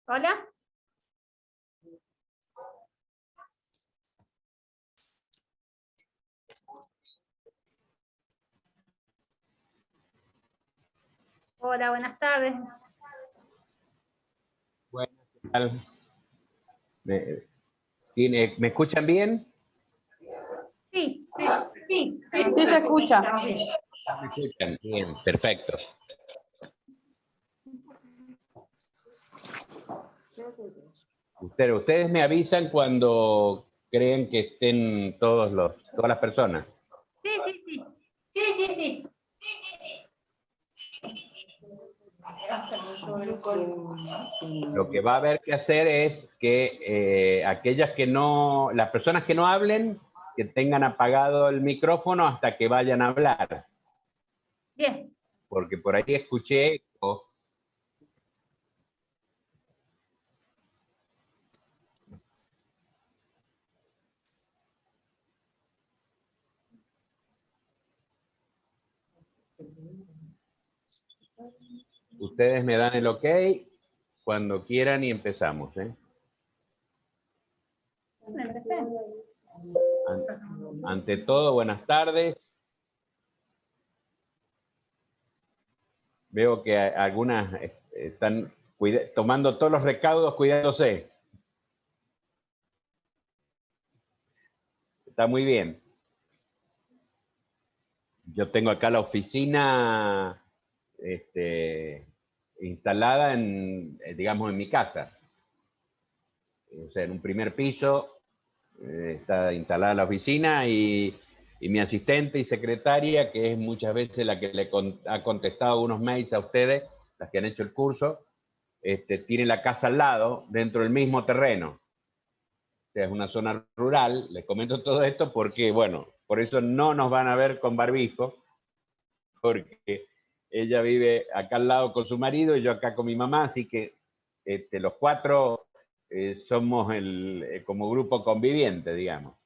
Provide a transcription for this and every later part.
Hola. Hola, buenas tardes. Bueno, ¿qué tal? ¿Me escuchan bien? Sí, Sí, se escucha. ¿Me escuchan? Bien, perfecto. Ustedes me avisan cuando creen que estén todas las personas. sí, sí, sí. Sí, sí, sí. Lo que va a haber que hacer es que las personas que no hablen, que tengan apagado el micrófono hasta que vayan a hablar. Bien. Porque por ahí escuché. Ustedes me dan el ok cuando quieran y empezamos, ¿eh? Ante todo, buenas tardes. Veo que algunas están tomando todos los recaudos, cuidándose. Está muy bien. Yo tengo acá la oficina instalada digamos, en mi casa. O sea, en un primer piso está instalada la oficina y mi asistente y secretaria, que es muchas veces la que ha contestado unos mails a ustedes, las que han hecho el curso, tiene la casa al lado, dentro del mismo terreno. O sea, es una zona rural. Les comento todo esto porque, bueno, por eso no nos van a ver con barbijo, porque ella vive acá al lado con su marido y yo acá con mi mamá, así que los cuatro somos como grupo conviviente, digamos.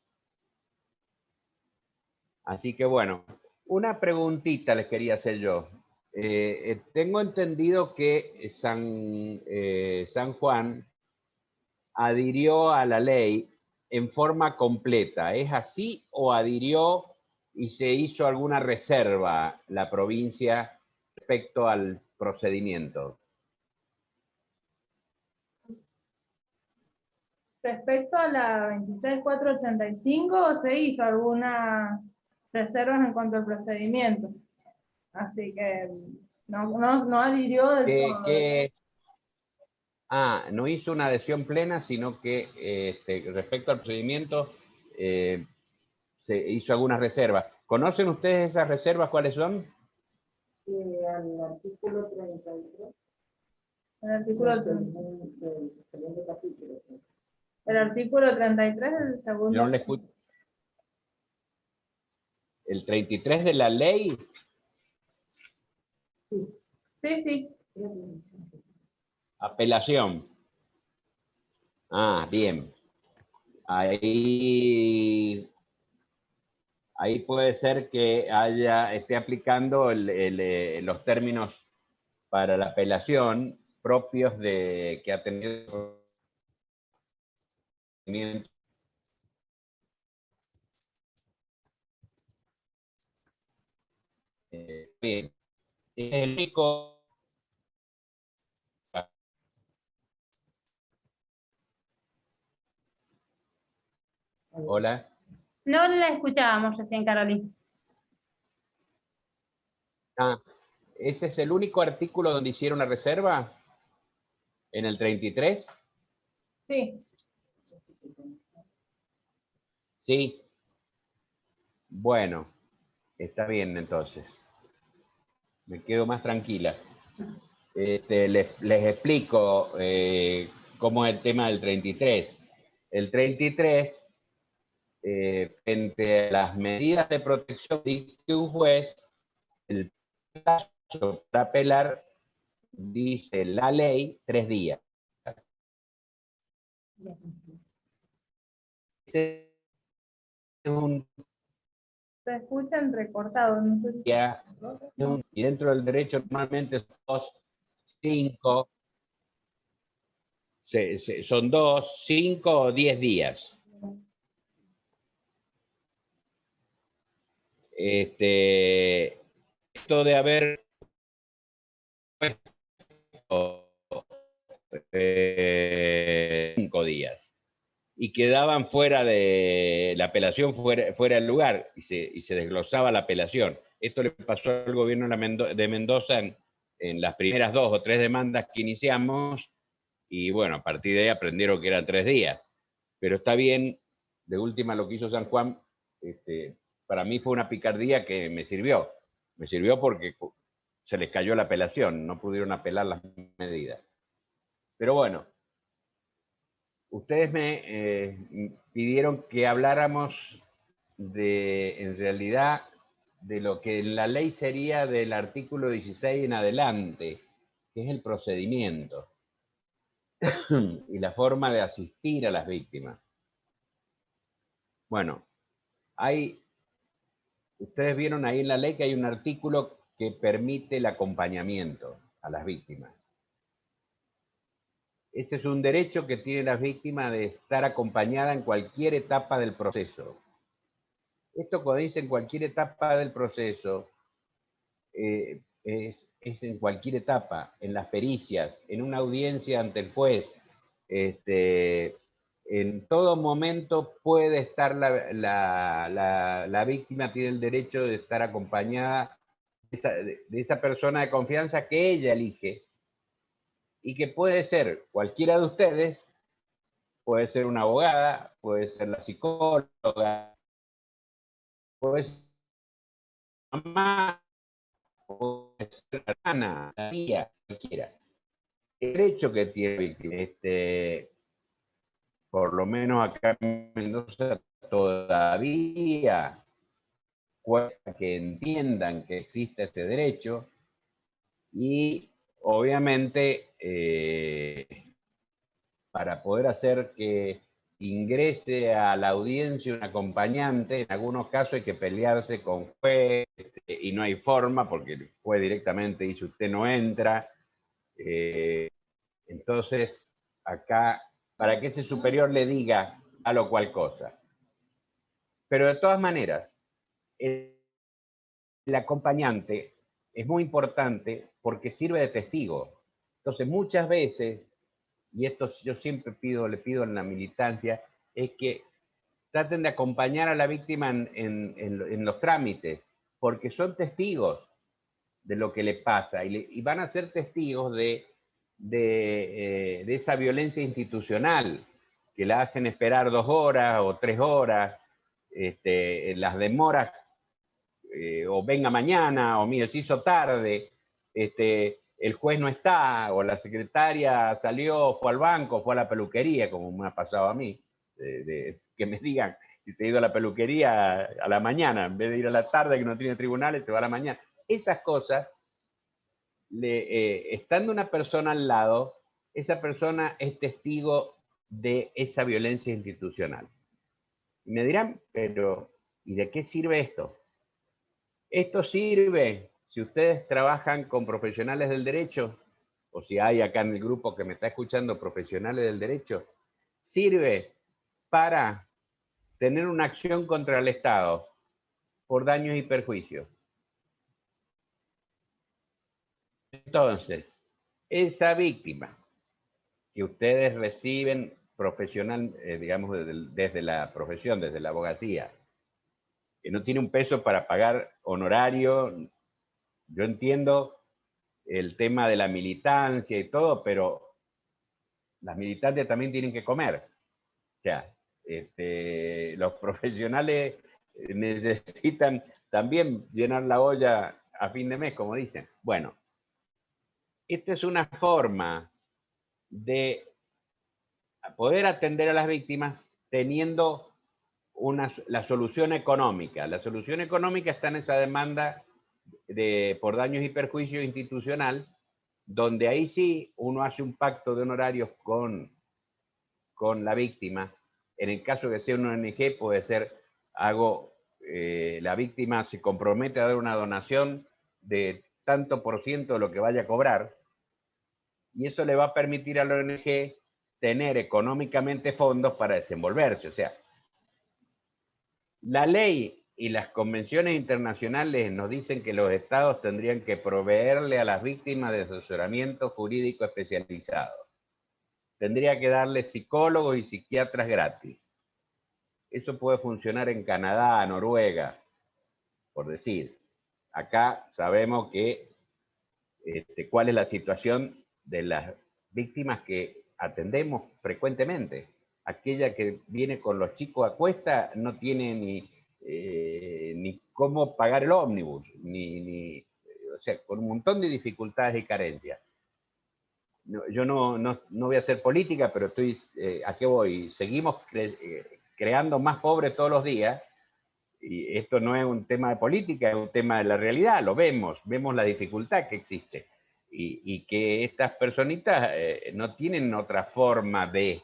Así que bueno, una preguntita les quería hacer yo. Tengo entendido que San Juan adhirió a la ley en forma completa. ¿Es así o adhirió y se hizo alguna reserva la provincia respecto al procedimiento? Respecto a la 26485, se hizo algunas reservas en cuanto al procedimiento. Así que no adhirió del todo. No hizo una adhesión plena, sino que respecto al procedimiento se hizo algunas reservas. ¿Conocen ustedes esas reservas cuáles son? Al artículo 33. El artículo, el artículo 33 del segundo. Yo no le escucho. ¿El 33 de la ley? Sí, sí. Apelación. Bien. Ahí puede ser que esté aplicando los términos para la apelación propios de que ha tenido. Bien. El único. Hola. No la escuchábamos recién, Carolina. ¿Ese es el único artículo donde hicieron la reserva? ¿En el 33? Sí. Sí. Bueno, está bien entonces. Me quedo más tranquila. Les explico cómo es el tema del 33. El 33, frente a las medidas de protección de un juez, el plazo para apelar, dice la ley, 3 días. Ese es un Se escucha entrecortado. No sé si... día, y dentro del derecho normalmente son 2, 5. son 2, 5 o 10 días. Esto de haber 5 días y quedaban fuera de la apelación, fuera del lugar, y se desglosaba la apelación. Esto le pasó al gobierno de Mendoza en las primeras 2 o 3 demandas que iniciamos, y bueno, a partir de ahí aprendieron que eran 3 días. Pero está bien, de última lo que hizo San Juan, para mí fue una picardía que me sirvió. Me sirvió porque se les cayó la apelación, no pudieron apelar las medidas. Pero bueno, ustedes me pidieron que habláramos en realidad, de lo que en la ley sería del artículo 16 en adelante, que es el procedimiento y la forma de asistir a las víctimas. Bueno, ustedes vieron ahí en la ley que hay un artículo que permite el acompañamiento a las víctimas. Ese es un derecho que tienen las víctimas de estar acompañada en cualquier etapa del proceso. Esto, cuando dice en cualquier etapa del proceso, es en cualquier etapa, en las pericias, en una audiencia ante el juez, en todo momento puede estar la víctima, tiene el derecho de estar acompañada de esa persona de confianza que ella elige, y que puede ser cualquiera de ustedes, puede ser una abogada, puede ser la psicóloga, puede ser mamá, puede ser la hermana, la tía, cualquiera. El derecho que tiene la víctima, por lo menos acá en Mendoza todavía cuesta que entiendan que existe ese derecho, y obviamente para poder hacer que ingrese a la audiencia un acompañante, en algunos casos hay que pelearse con juez, y no hay forma porque el juez directamente dice usted no entra. Entonces, acá, para que ese superior le diga a lo cual cosa. Pero de todas maneras, el acompañante es muy importante porque sirve de testigo. Entonces, muchas veces, y esto yo siempre le pido en la militancia, es que traten de acompañar a la víctima en los trámites, porque son testigos de lo que le pasa, y van a ser testigos de esa violencia institucional, que la hacen esperar 2 horas o 3 horas, las demoras, o venga mañana, o mire, se hizo tarde, el juez no está, o la secretaria salió, fue al banco, fue a la peluquería, como me ha pasado a mí, que me digan que se ha ido a la peluquería a la mañana, en vez de ir a la tarde, que no tiene tribunales, se va a la mañana. Esas cosas, estando una persona al lado, esa persona es testigo de esa violencia institucional. Y me dirán, pero ¿y de qué sirve esto? Esto sirve, si ustedes trabajan con profesionales del derecho, o si hay acá en el grupo que me está escuchando profesionales del derecho, sirve para tener una acción contra el Estado por daños y perjuicios. Entonces, esa víctima que ustedes reciben profesional, digamos, desde la profesión, desde la abogacía, que no tiene un peso para pagar honorario, yo entiendo el tema de la militancia y todo, pero las militantes también tienen que comer. O sea, los profesionales necesitan también llenar la olla a fin de mes, como dicen. Bueno, esta es una forma de poder atender a las víctimas teniendo la solución económica. La solución económica está en esa demanda por daños y perjuicios institucional, donde ahí sí uno hace un pacto de honorarios con la víctima. En el caso de ser una ONG, puede ser la víctima se compromete a dar una donación de tanto % de lo que vaya a cobrar, y eso le va a permitir a la ONG tener económicamente fondos para desenvolverse. O sea, la ley y las convenciones internacionales nos dicen que los estados tendrían que proveerle a las víctimas de asesoramiento jurídico especializado. Tendría que darle psicólogos y psiquiatras gratis. Eso puede funcionar en Canadá, Noruega, por decir. Acá sabemos que cuál es la situación de las víctimas que atendemos frecuentemente. Aquella que viene con los chicos a cuesta no tiene ni cómo pagar el ómnibus, o sea, con un montón de dificultades y carencias. Yo no voy a hacer política, pero ¿a qué voy? Seguimos creando más pobres todos los días, y esto no es un tema de política, es un tema de la realidad, lo vemos la dificultad que existe, y que estas personitas no tienen otra forma de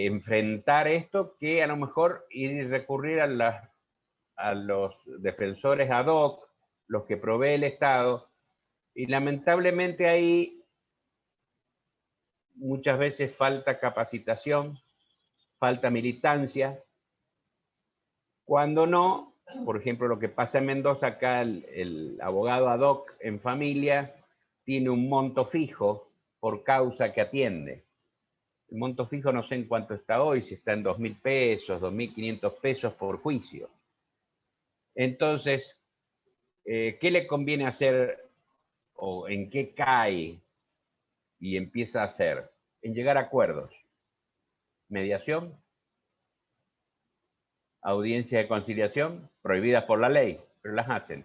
enfrentar esto que a lo mejor ir y recurrir a los defensores ad hoc, los que provee el Estado, y lamentablemente ahí muchas veces falta capacitación, falta militancia. Cuando no, por ejemplo, lo que pasa en Mendoza, acá el abogado ad hoc en familia tiene un monto fijo por causa que atiende. El monto fijo no sé en cuánto está hoy, si está en 2.000 pesos, 2.500 pesos por juicio. Entonces, ¿qué le conviene hacer o en qué cae y empieza a hacer? En llegar a acuerdos. Mediación, audiencia de conciliación, prohibidas por la ley, pero las hacen.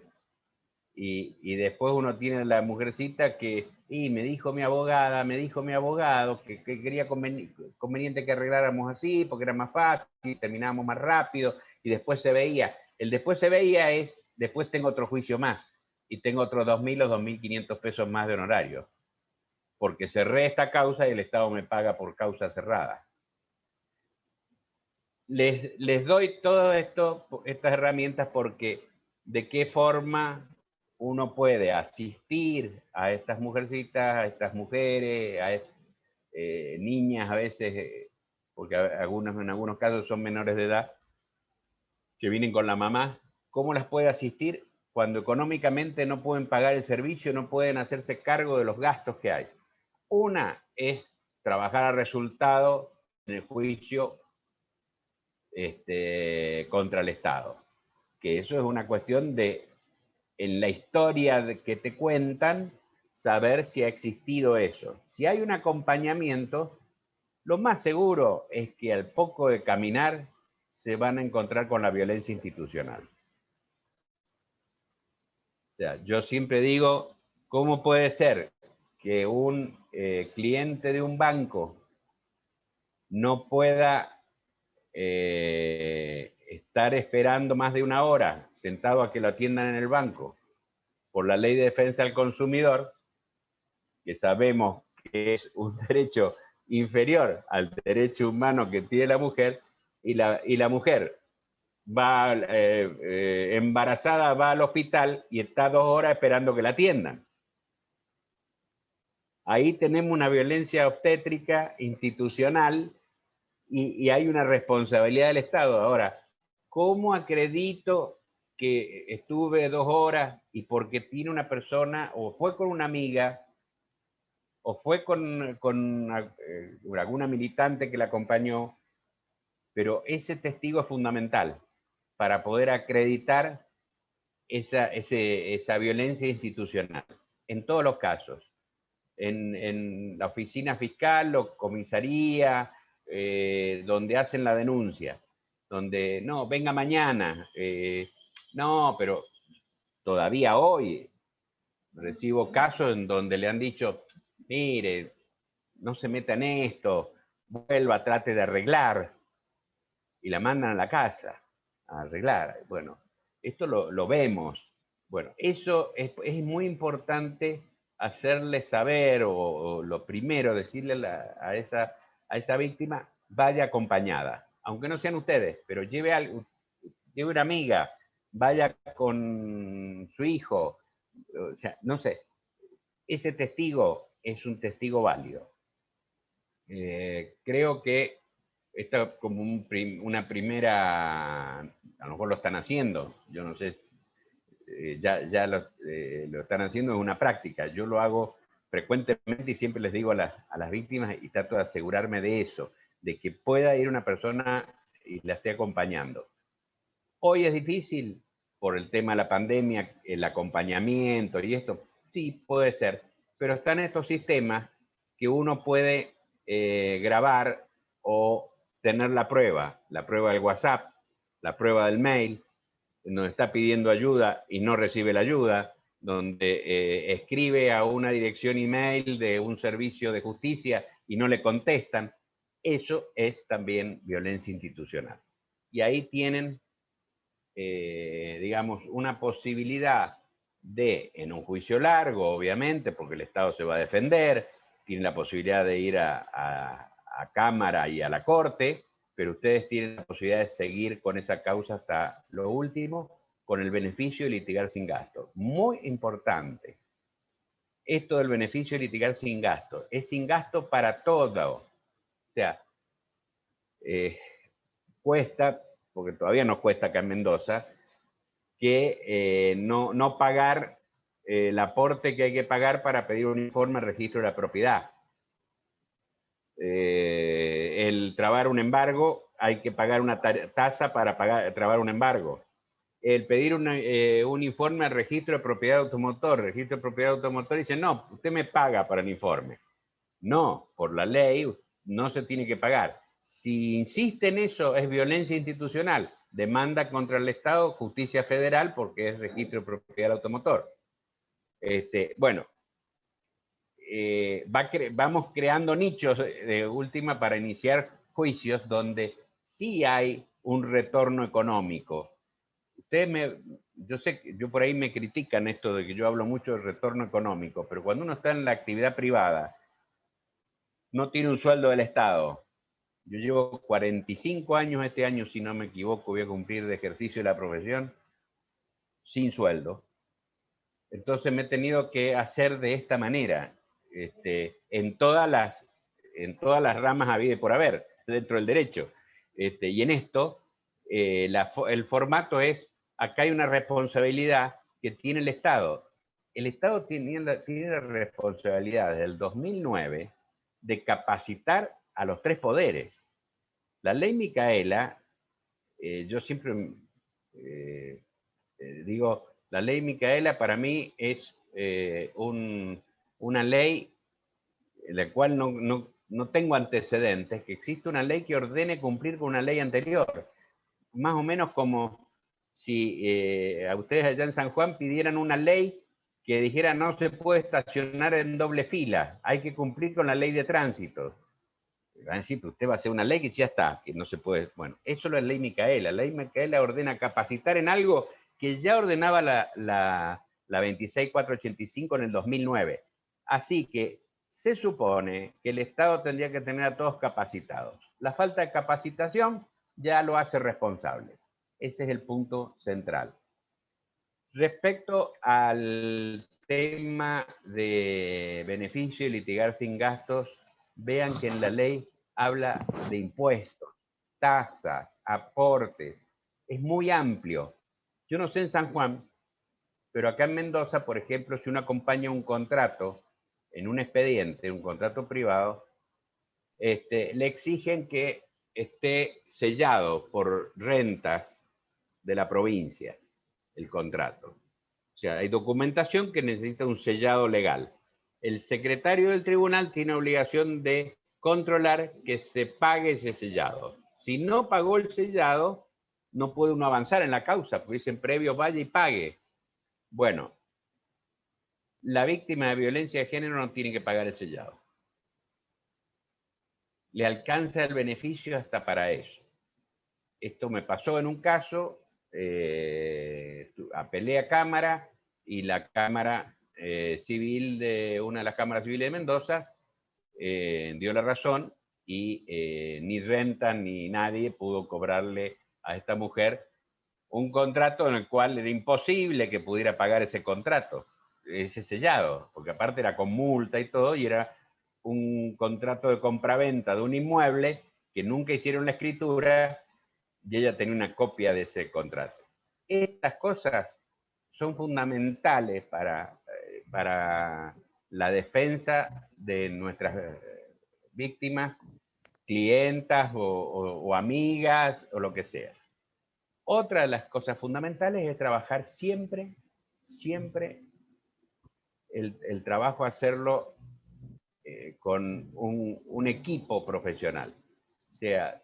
Y después uno tiene la mujercita que, me dijo mi abogada, me dijo mi abogado que quería conveniente que arregláramos así, porque era más fácil, terminábamos más rápido, y después se veía. El después se veía es, después tengo otro juicio más, y tengo otros 2.000 o 2.500 pesos más de honorario, porque cerré esta causa y el Estado me paga por causa cerrada. Les doy todo esto, estas herramientas, porque de qué forma uno puede asistir a estas mujercitas, a estas mujeres, a niñas a veces, porque en algunos casos son menores de edad, que vienen con la mamá. ¿Cómo las puede asistir cuando económicamente no pueden pagar el servicio, no pueden hacerse cargo de los gastos que hay? Una es trabajar a resultado en el juicio contra el Estado, que eso es una cuestión de, en la historia que te cuentan, saber si ha existido eso. Si hay un acompañamiento, lo más seguro es que al poco de caminar se van a encontrar con la violencia institucional. O sea, yo siempre digo, ¿cómo puede ser que un cliente de un banco no pueda estar esperando más de una hora sentado a que lo atiendan en el banco por la ley de defensa del consumidor, que sabemos que es un derecho inferior al derecho humano que tiene la mujer, y la mujer va embarazada, va al hospital y está 2 horas esperando que la atiendan? Ahí tenemos una violencia obstétrica institucional, y hay una responsabilidad del Estado. Ahora, ¿cómo acredito que estuve 2 horas y porque tiene una persona, o fue con una amiga, o fue con alguna militante que la acompañó? Pero ese testigo es fundamental para poder acreditar esa violencia institucional, en todos los casos. En la oficina fiscal o comisaría, donde hacen la denuncia, donde, no, venga mañana, no, pero todavía hoy recibo casos en donde le han dicho, mire, no se meta en esto, vuelva, trate de arreglar, y la mandan a la casa a arreglar. Bueno, esto lo vemos. Bueno, eso es muy importante hacerle saber, o lo primero, decirle a esa víctima, vaya acompañada, aunque no sean ustedes, pero lleve una amiga, vaya con su hijo, o sea, no sé, ese testigo es un testigo válido. creo que esto es como una primera, a lo mejor lo están haciendo, yo no sé, ya lo están haciendo, es una práctica. Yo lo hago frecuentemente y siempre les digo a las víctimas y trato de asegurarme de eso, de que pueda ir una persona y la esté acompañando. Hoy es difícil por el tema de la pandemia, el acompañamiento y esto, sí puede ser, pero están estos sistemas que uno puede grabar o tener la prueba del WhatsApp, la prueba del mail, donde está pidiendo ayuda y no recibe la ayuda, donde escribe a una dirección email de un servicio de justicia y no le contestan. Eso es también violencia institucional. Y ahí tienen, digamos, una posibilidad de, en un juicio largo, obviamente, porque el Estado se va a defender, tiene la posibilidad de ir a Cámara y a la Corte, pero ustedes tienen la posibilidad de seguir con esa causa hasta lo último, con el beneficio de litigar sin gasto. Muy importante. Esto del beneficio de litigar sin gasto. Es sin gasto para todo. O sea, cuesta, porque todavía nos cuesta acá en Mendoza, que no pagar el aporte que hay que pagar para pedir un informe de registro de la propiedad. El trabar un embargo, hay que pagar una tasa para trabar un embargo. El pedir un informe al registro de propiedad automotor, registro de propiedad automotor, dice, no, usted me paga para el informe. No, por la ley no se tiene que pagar. Si insiste en eso, es violencia institucional. Demanda contra el Estado, justicia federal, porque es registro de propiedad automotor. Bueno, vamos creando nichos de última para iniciar juicios donde sí hay un retorno económico. Yo sé que por ahí me critican esto de que yo hablo mucho de retorno económico, pero cuando uno está en la actividad privada, no tiene un sueldo del Estado. Yo llevo 45 años este año, si no me equivoco, voy a cumplir de ejercicio de la profesión, sin sueldo. Entonces me he tenido que hacer de esta manera, en todas las ramas habidas y por haber, dentro del derecho. Y en esto, el formato es, acá hay una responsabilidad que tiene el Estado. El Estado tiene la responsabilidad desde el 2009 de capacitar a los tres poderes. La ley Micaela, yo siempre digo, la ley Micaela para mí es una ley en la cual no tengo antecedentes, que existe una ley que ordene cumplir con una ley anterior. Más o menos como si a ustedes allá en San Juan pidieran una ley que dijera no se puede estacionar en doble fila, hay que cumplir con la ley de tránsito. Van a decir, pero usted va a hacer una ley que ya está, que no se puede. Bueno, eso es la ley Micaela. La ley Micaela ordena capacitar en algo que ya ordenaba la 26485 en el 2009. Así que se supone que el Estado tendría que tener a todos capacitados. La falta de capacitación ya lo hace responsable. Ese es el punto central. Respecto al tema de beneficio y litigar sin gastos, vean que en la ley habla de impuestos, tasas, aportes. Es muy amplio. Yo no sé en San Juan, pero acá en Mendoza, por ejemplo, si uno acompaña un contrato en un expediente, un contrato privado, le exigen que esté sellado por rentas de la provincia, el contrato. O sea, hay documentación que necesita un sellado legal. El secretario del tribunal tiene obligación de controlar que se pague ese sellado. Si no pagó el sellado, no puede uno avanzar en la causa, porque dicen previo vaya y pague. Bueno, la víctima de violencia de género no tiene que pagar el sellado. Le alcanza el beneficio hasta para eso. Esto me pasó en un caso, apelé a Cámara y la Cámara Civil de una de las cámaras civiles de Mendoza dio la razón y ni renta ni nadie pudo cobrarle a esta mujer un contrato en el cual era imposible que pudiera pagar ese contrato, ese sellado, porque aparte era con multa y todo, y era un contrato de compraventa de un inmueble que nunca hicieron la escritura y ella tenía una copia de ese contrato. Estas cosas son fundamentales para la defensa de nuestras víctimas, clientas o amigas o lo que sea. Otra de las cosas fundamentales es trabajar siempre el trabajo, hacerlo con un equipo profesional. O sea,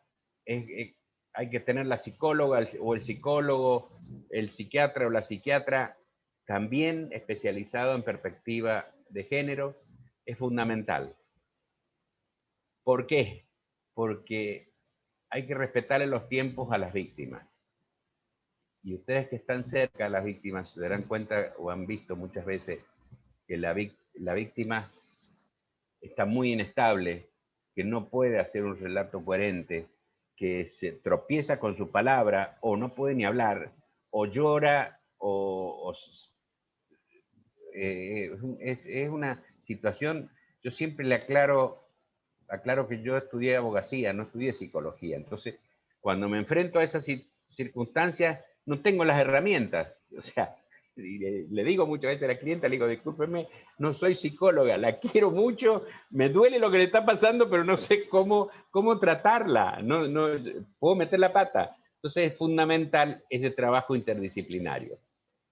hay que tener la psicóloga o el psicólogo, el psiquiatra o la psiquiatra también especializado en perspectiva de género, es fundamental. ¿Por qué? Porque hay que respetarle los tiempos a las víctimas. Y ustedes que están cerca de las víctimas se darán cuenta o han visto muchas veces que la víctima está muy inestable, que no puede hacer un relato coherente, que se tropieza con su palabra o no puede ni hablar, o llora, es una situación. Yo siempre le aclaro que yo estudié abogacía, no estudié psicología. Entonces, cuando me enfrento a esas circunstancias, no tengo las herramientas. O sea, le digo muchas veces a la clienta, le digo, discúlpeme, no soy psicóloga, la quiero mucho, me duele lo que le está pasando, pero no sé cómo tratarla, no puedo meter la pata. Entonces es fundamental ese trabajo interdisciplinario.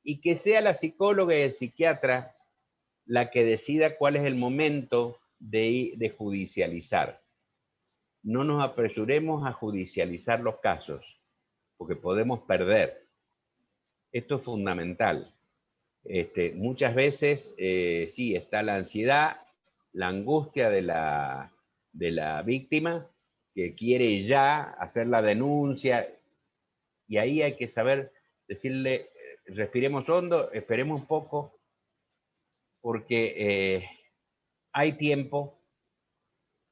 Y que sea la psicóloga y el psiquiatra la que decida cuál es el momento de judicializar. No nos apresuremos a judicializar los casos, porque podemos perder. Esto es fundamental. Muchas veces sí está la ansiedad, la angustia de la víctima, que quiere ya hacer la denuncia, y ahí hay que saber decirle, respiremos hondo, esperemos un poco, porque hay tiempo.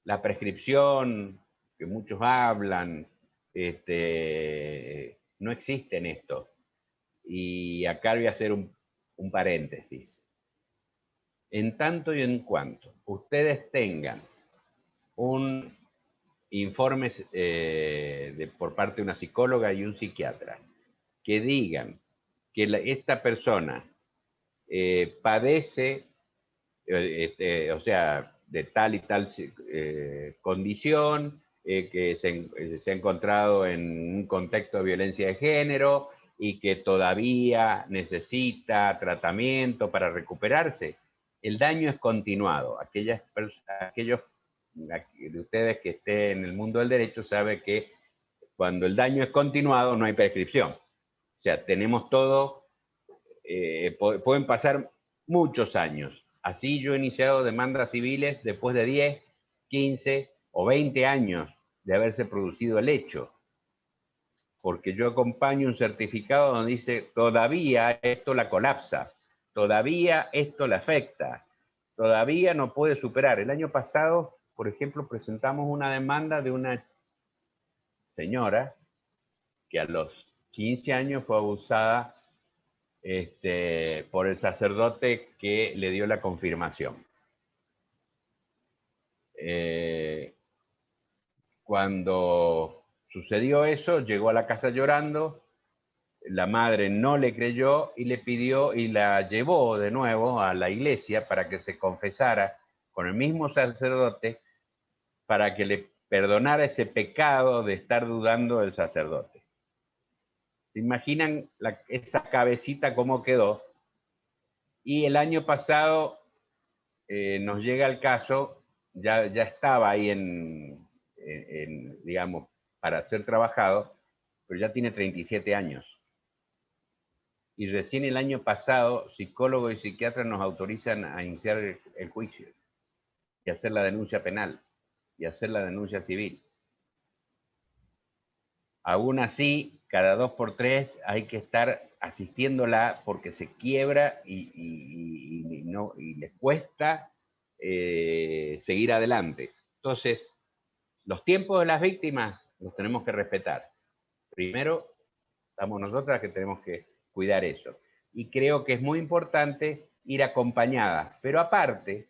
La prescripción, que muchos hablan, no existe en esto. Y acá voy a hacer un paréntesis. En tanto y en cuanto ustedes tengan un informe por parte de una psicóloga y un psiquiatra que digan que esta persona padece, o sea, de tal y tal condición, que se ha encontrado en un contexto de violencia de género y que todavía necesita tratamiento para recuperarse, el daño es continuado. Aquellos de ustedes que estén en el mundo del derecho saben que cuando el daño es continuado no hay prescripción. O sea, tenemos todo, pueden pasar muchos años. Así yo he iniciado demandas civiles después de 10, 15 o 20 años de haberse producido el hecho. Porque yo acompaño un certificado donde dice, todavía esto la colapsa, todavía esto la afecta, todavía no puede superar. El año pasado, por ejemplo, presentamos una demanda de una señora que a los 15 años fue abusada por el sacerdote que le dio la confirmación. Cuando sucedió eso, llegó a la casa llorando, la madre no le creyó y le pidió y la llevó de nuevo a la iglesia para que se confesara con el mismo sacerdote para que le perdonara ese pecado de estar dudando del sacerdote. ¿Se imaginan esa cabecita cómo quedó? Y el año pasado nos llega el caso, ya estaba ahí digamos, para ser trabajado, pero ya tiene 37 años. Y recién el año pasado, psicólogos y psiquiatras nos autorizan a iniciar el juicio y hacer la denuncia penal y hacer la denuncia civil. Aún así, cada 2 por 3 hay que estar asistiéndola porque se quiebra y les cuesta seguir adelante. Entonces, los tiempos de las víctimas los tenemos que respetar. Primero, estamos nosotras que tenemos que cuidar eso. Y creo que es muy importante ir acompañada. Pero aparte,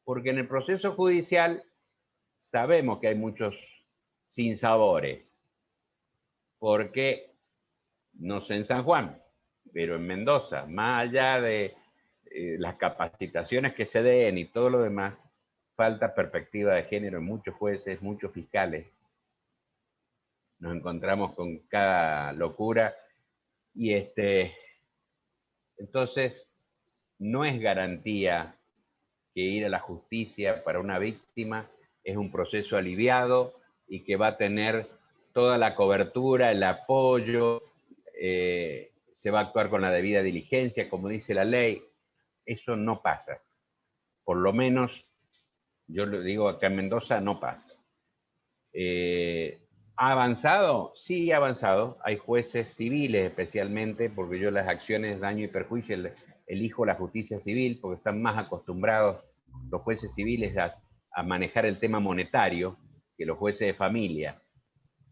porque en el proceso judicial sabemos que hay muchos sinsabores, porque, no sé en San Juan, pero en Mendoza, más allá de las capacitaciones que se den y todo lo demás, falta perspectiva de género en muchos jueces, muchos fiscales. Nos encontramos con cada locura y entonces no es garantía que ir a la justicia para una víctima es un proceso aliviado y que va a tener toda la cobertura, el apoyo, se va a actuar con la debida diligencia, como dice la ley. Eso no pasa. Por lo menos, yo lo digo acá en Mendoza, no pasa. ¿Ha avanzado? Sí, ha avanzado. Hay jueces civiles especialmente, porque yo las acciones de daño y perjuicio elijo la justicia civil, porque están más acostumbrados los jueces civiles a manejar el tema monetario que los jueces de familia.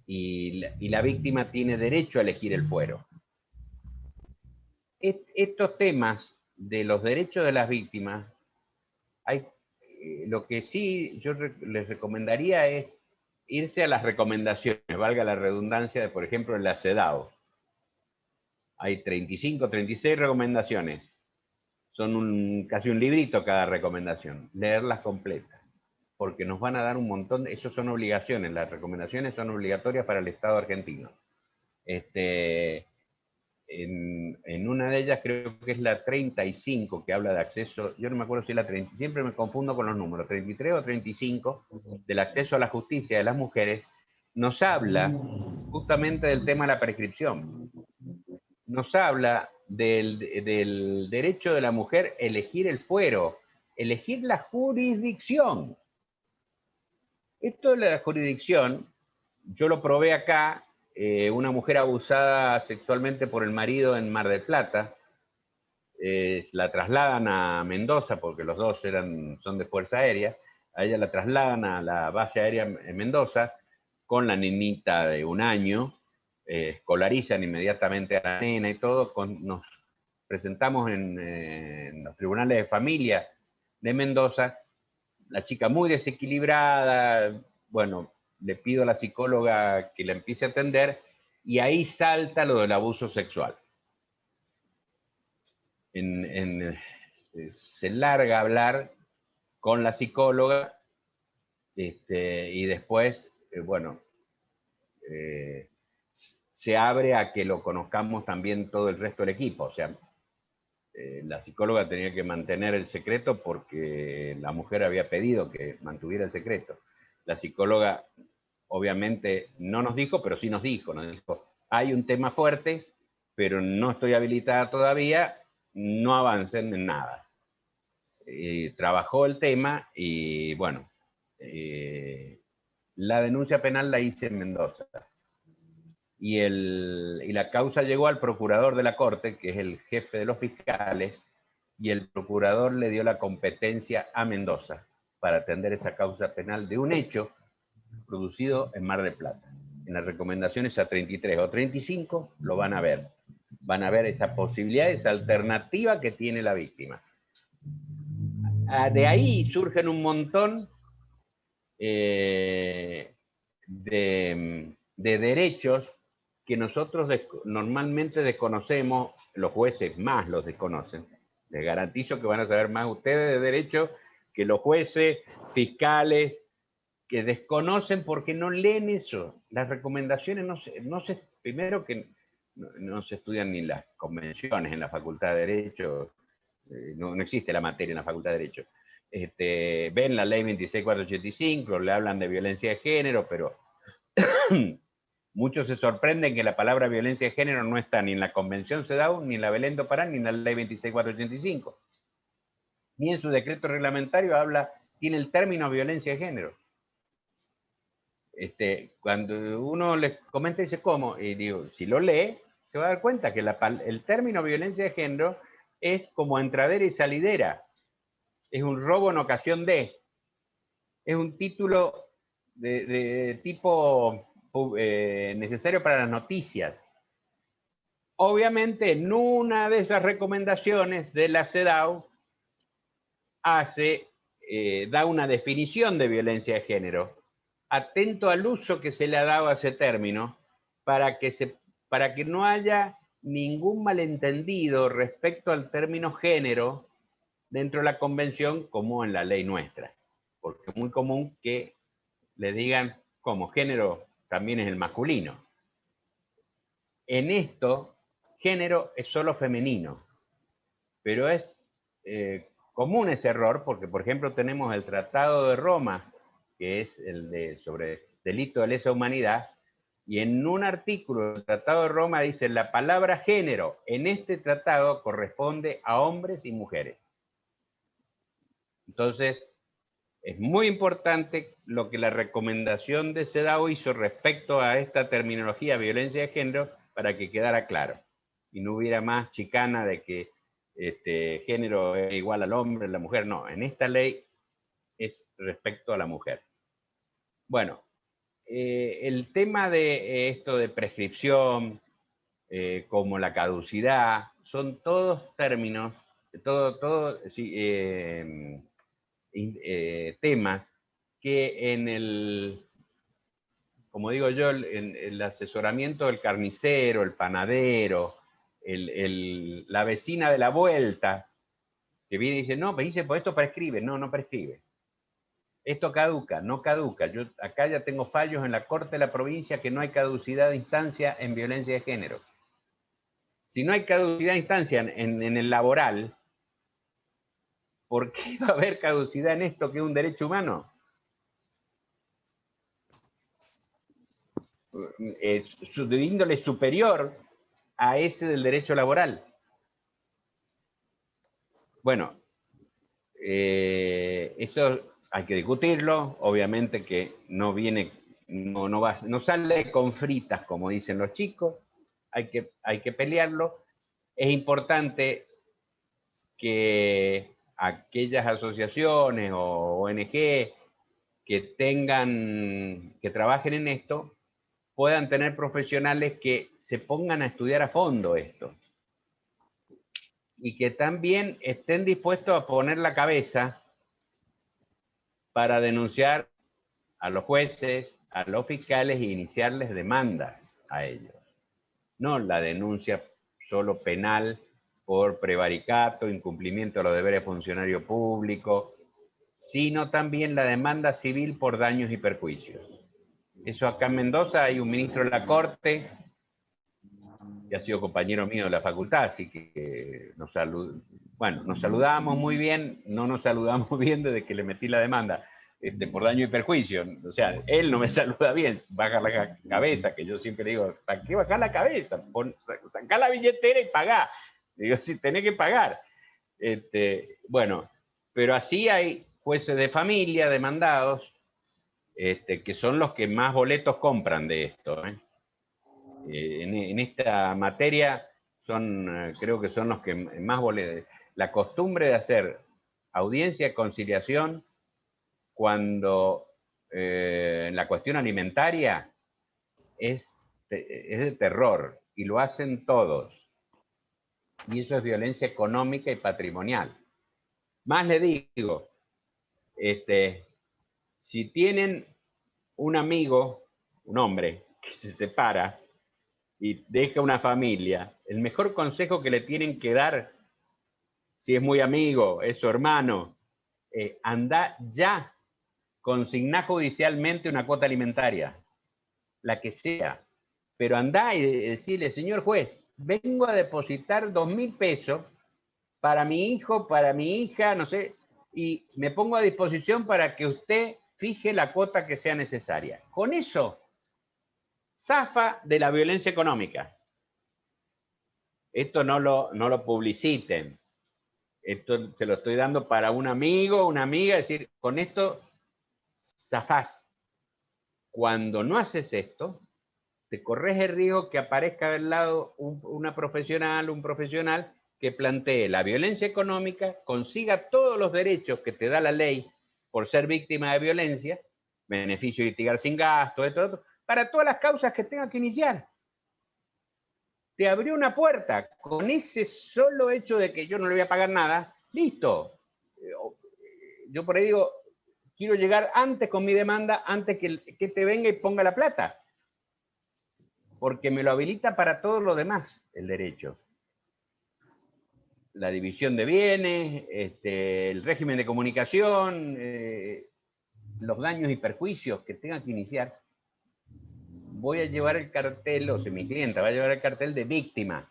Y la víctima tiene derecho a elegir el fuero. Estos temas de los derechos de las víctimas, lo que sí yo les recomendaría es irse a las recomendaciones, valga la redundancia, de, por ejemplo, en la CEDAW. Hay 35, 36 recomendaciones. Son casi un librito cada recomendación. Leerlas completas, porque nos van a dar un montón, eso son obligaciones, las recomendaciones son obligatorias para el Estado argentino. En una de ellas creo que es la 35 que habla de acceso, yo no me acuerdo si es la 30, siempre me confundo con los números, 33 o 35, del acceso a la justicia de las mujeres, nos habla justamente del tema de la prescripción. Nos habla del derecho de la mujer a elegir el fuero, elegir la jurisdicción. Esto de la jurisdicción, yo lo probé acá. Una mujer abusada sexualmente por el marido en Mar del Plata, la trasladan a Mendoza, porque los dos son de Fuerza Aérea, a ella la trasladan a la base aérea en Mendoza, con la niñita de 1 año, escolarizan inmediatamente a la nena y todo, nos presentamos en los tribunales de familia de Mendoza, la chica muy desequilibrada, bueno, le pido a la psicóloga que la empiece a atender y ahí salta lo del abuso sexual. Se larga a hablar con la psicóloga y después, bueno, se abre a que lo conozcamos también todo el resto del equipo. O sea, la psicóloga tenía que mantener el secreto porque la mujer había pedido que mantuviera el secreto. La psicóloga obviamente no nos dijo, pero sí nos dijo, hay un tema fuerte, pero no estoy habilitada todavía, no avancen en nada. Trabajó el tema y bueno, la denuncia penal la hice en Mendoza. Y la causa llegó al procurador de la Corte, que es el jefe de los fiscales, y el procurador le dio la competencia a Mendoza para atender esa causa penal de un hecho producido en Mar del Plata. En las recomendaciones a 33 o 35 lo van a ver. Van a ver esa posibilidad, esa alternativa que tiene la víctima. De ahí surgen un montón de derechos que nosotros normalmente desconocemos, los jueces más los desconocen. Les garantizo que van a saber más ustedes de derechos que los jueces, fiscales, que desconocen porque no leen eso. Las recomendaciones primero que no se estudian ni las convenciones en la Facultad de Derecho, no existe la materia en la Facultad de Derecho. Ven la ley 26485, le hablan de violencia de género, pero muchos se sorprenden que la palabra violencia de género no está ni en la Convención CEDAW, ni en la Belén do Pará, ni en la ley 26485. Ni en su decreto reglamentario tiene el término violencia de género. Cuando uno les comenta y dice cómo, y digo, si lo lee, se va a dar cuenta que el término violencia de género es como entradera y salidera. Es un robo en ocasión de. Es un título de tipo necesario para las noticias. Obviamente, en una de esas recomendaciones de la CEDAW hace da una definición de violencia de género, atento al uso que se le ha dado a ese término, para que no haya ningún malentendido respecto al término género dentro de la convención como en la ley nuestra. Porque es muy común que le digan como género también es el masculino. En esto, género es solo femenino, pero es común ese error porque, por ejemplo, tenemos el Tratado de Roma, que es el sobre delito de lesa humanidad, y en un artículo del Tratado de Roma dice la palabra género en este tratado corresponde a hombres y mujeres. Entonces, es muy importante lo que la recomendación de CEDAW hizo respecto a esta terminología violencia de género para que quedara claro y no hubiera más chicana de que género es igual al hombre, a la mujer. No, en esta ley es respecto a la mujer. Bueno, el tema de esto de prescripción, como la caducidad, son todos términos, temas que en el, como digo yo, en el asesoramiento del carnicero, el panadero, la vecina de la vuelta, que viene y dice, no, me dice, pues esto prescribe. No, no prescribe. Esto caduca, no caduca. Yo acá ya tengo fallos en la Corte de la Provincia que no hay caducidad de instancia en violencia de género. Si no hay caducidad de instancia en el laboral, ¿por qué va a haber caducidad en esto que es un derecho humano? De índole superior a ese del derecho laboral. Bueno, eso hay que discutirlo, obviamente que no viene, no sale con fritas, como dicen los chicos, hay que pelearlo. Es importante que aquellas asociaciones o ONG que trabajen en esto, puedan tener profesionales que se pongan a estudiar a fondo esto. Y que también estén dispuestos a poner la cabeza para denunciar a los jueces, a los fiscales e iniciarles demandas a ellos. No la denuncia solo penal por prevaricato, incumplimiento de los deberes de funcionario público, sino también la demanda civil por daños y perjuicios. Eso acá en Mendoza hay un ministro de la Corte, que ha sido compañero mío de la facultad, así que nos saludamos muy bien, no nos saludamos bien desde que le metí la demanda por daño y perjuicio. O sea, él no me saluda bien, baja la cabeza, que yo siempre le digo, ¿para qué bajar la cabeza? Sacá la billetera y pagá. Digo, sí, tenés que pagar. Bueno, pero así hay jueces de familia demandados, que son los que más boletos compran de esto, en esta materia creo que son los que más boletos. La costumbre de hacer audiencia de conciliación cuando en la cuestión alimentaria es de terror, y lo hacen todos. Y eso es violencia económica y patrimonial. Más le digo, si tienen un amigo, un hombre, que se separa y deja una familia, el mejor consejo que le tienen que dar, si es muy amigo, es su hermano, anda ya, consigná judicialmente una cuota alimentaria, la que sea, pero anda y decirle, señor juez, vengo a depositar 2.000 pesos para mi hijo, para mi hija, no sé, y me pongo a disposición para que usted fije la cuota que sea necesaria. Con eso, zafa de la violencia económica. Esto no lo publiciten. Esto se lo estoy dando para un amigo, una amiga, es decir, con esto zafás. Cuando no haces esto, te corres el riesgo que aparezca del lado una profesional, un profesional que plantee la violencia económica, consiga todos los derechos que te da la ley por ser víctima de violencia, beneficio de litigar sin gasto, esto, para todas las causas que tenga que iniciar. Te abrió una puerta. Con ese solo hecho de que yo no le voy a pagar nada, listo. yo por ahí digo, quiero llegar antes con mi demanda, antes que te venga y ponga la plata. Porque me lo habilita para todo lo demás, el derecho. La división de bienes, el régimen de comunicación, los daños y perjuicios que tenga que iniciar. Voy a llevar el cartel, o sea, mi clienta va a llevar el cartel de víctima.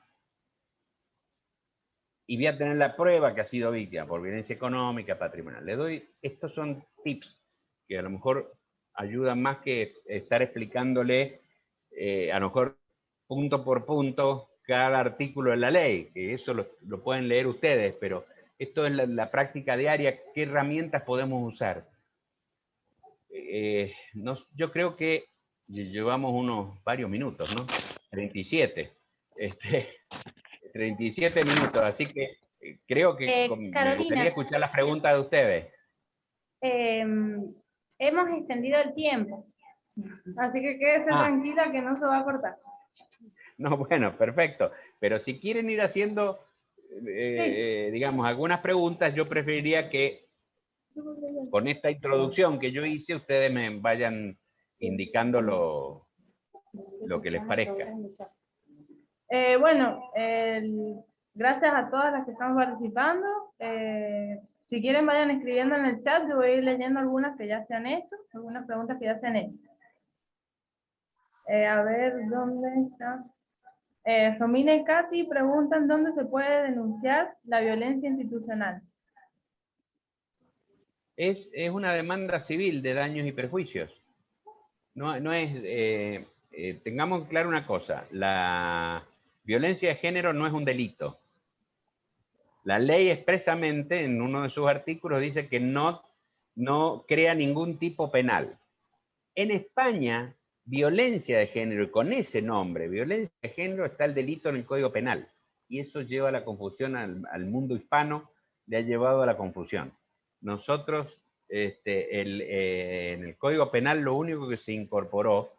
Y voy a tener la prueba que ha sido víctima por violencia económica, patrimonial. Le doy, estos son tips que a lo mejor ayudan más que estar explicándole, a lo mejor punto por punto, cada artículo de la ley, que eso lo pueden leer ustedes, pero esto es la práctica diaria, qué herramientas podemos usar. Yo creo que llevamos varios minutos, ¿no? 37. 37 minutos, así que creo que me Carolina, gustaría escuchar las preguntas de ustedes. hemos extendido el tiempo. Así que quédese tranquila que no se va a cortar. No, bueno, perfecto. Pero si quieren ir haciendo, digamos, algunas preguntas, yo preferiría que con esta introducción que yo hice, ustedes me vayan indicando lo que les parezca. Bueno, gracias a todas las que están participando. Si quieren vayan escribiendo en el chat, yo voy a ir leyendo algunas que ya se han hecho, algunas preguntas que ya se han hecho. A ver, ¿dónde está? Romina y Katy preguntan dónde se puede denunciar la violencia institucional. Es una demanda civil de daños y perjuicios. No es, tengamos claro una cosa, la violencia de género no es un delito. La ley expresamente en uno de sus artículos dice que no crea ningún tipo penal. En España, violencia de género, y con ese nombre, violencia de género, está el delito en el Código Penal. Y eso lleva a la confusión al mundo hispano, le ha llevado a la confusión. Nosotros, en el Código Penal, lo único que se incorporó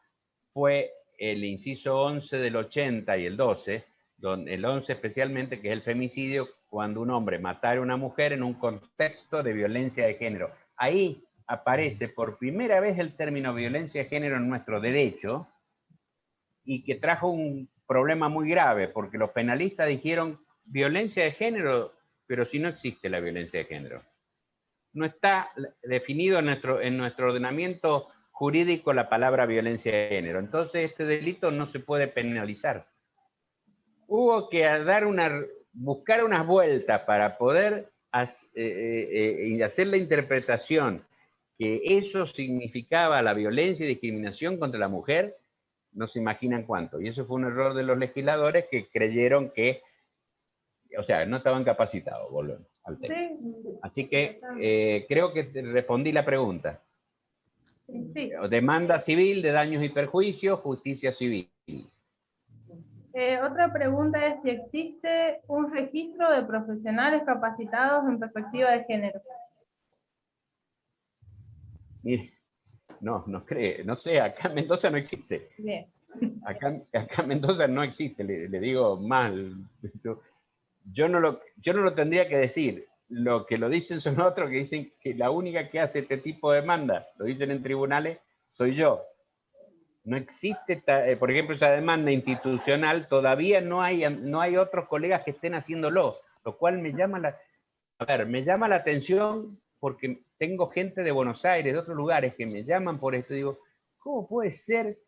fue el inciso 11 del 80 y el 12, el 11 especialmente, que es el femicidio, cuando un hombre matara a una mujer en un contexto de violencia de género. Ahí aparece por primera vez el término violencia de género en nuestro derecho, y que trajo un problema muy grave, porque los penalistas dijeron violencia de género, pero si no existe la violencia de género. No está definido en nuestro ordenamiento jurídico la palabra violencia de género. Entonces este delito no se puede penalizar. Hubo que buscar unas vueltas para poder hacer la interpretación que eso significaba la violencia y discriminación contra la mujer, no se imaginan cuánto. Y eso fue un error de los legisladores que creyeron que, o sea, no estaban capacitados, volvemos al tema. Sí. Así que creo que te respondí la pregunta. Sí. Demanda civil de daños y perjuicios, justicia civil. Otra pregunta es si existe un registro de profesionales capacitados en perspectiva de género. Mire, no sé, acá en Mendoza no existe. Bien. Acá en Mendoza no existe, le digo mal. Yo no lo tendría que decir. Lo que lo dicen son otros que dicen que la única que hace este tipo de demanda, lo dicen en tribunales, soy yo. No existe, por ejemplo, esa demanda institucional, todavía no hay otros colegas que estén haciéndolo, lo cual me llama la atención, porque tengo gente de Buenos Aires, de otros lugares, que me llaman por esto, y digo, ¿cómo puede ser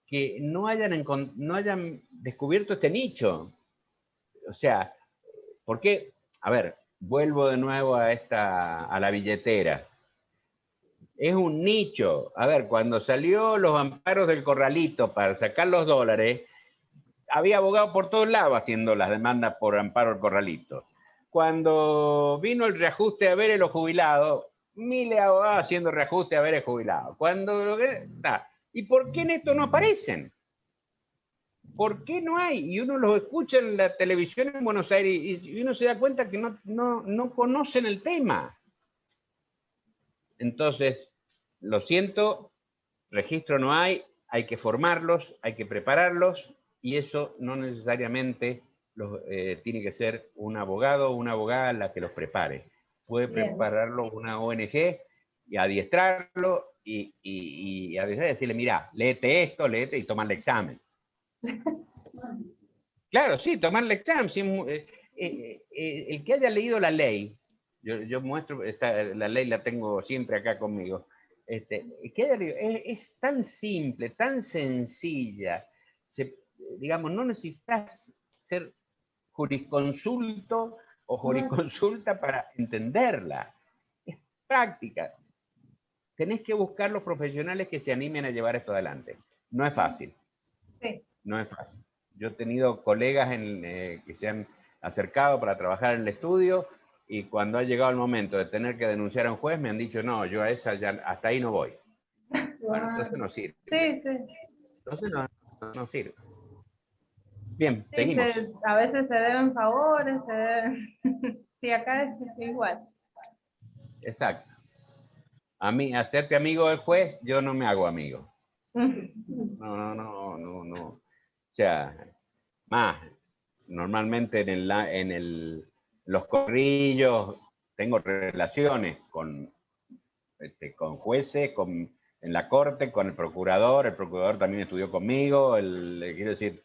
que no hayan descubierto este nicho? O sea, ¿por qué? A ver, vuelvo de nuevo a la billetera. Es un nicho. A ver, cuando salió los amparos del corralito para sacar los dólares, había abogados por todos lados haciendo las demandas por amparo del corralito. Cuando vino el reajuste a haberes los jubilados, miles de abogados haciendo reajuste a haberes jubilados. ¿Y por qué en esto no aparecen? ¿Por qué no hay? Y uno los escucha en la televisión en Buenos Aires y uno se da cuenta que no conocen el tema. Entonces, lo siento, registro no hay que formarlos, hay que prepararlos, y eso no necesariamente tiene que ser un abogado o una abogada la que los prepare. puede Bien. prepararlo una ONG y adiestrarlo y decirle, mira, léete esto, léete y toma el examen. Claro, sí, tomar el examen. Sí, el que haya leído la ley, yo muestro, la ley la tengo siempre acá conmigo, el que haya leído, es tan simple, tan sencilla, digamos, no necesitas ser jurisconsulto o jurisconsulta para entenderla. Es práctica. Tenés que buscar los profesionales que se animen a llevar esto adelante. No es fácil. Sí. No es fácil. Yo he tenido colegas que se han acercado para trabajar en el estudio y cuando ha llegado el momento de tener que denunciar a un juez me han dicho, no, yo a esa ya hasta ahí no voy. Bueno, entonces no sirve. Sí, sí. Entonces no sirve. Bien, Sí, seguimos. a veces se deben favores, sí, acá es igual. Exacto. A mí, hacerte amigo del juez, yo no me hago amigo. No. O sea, más, normalmente los corrillos tengo relaciones con jueces, en la corte, con el procurador también estudió conmigo, quiero decir,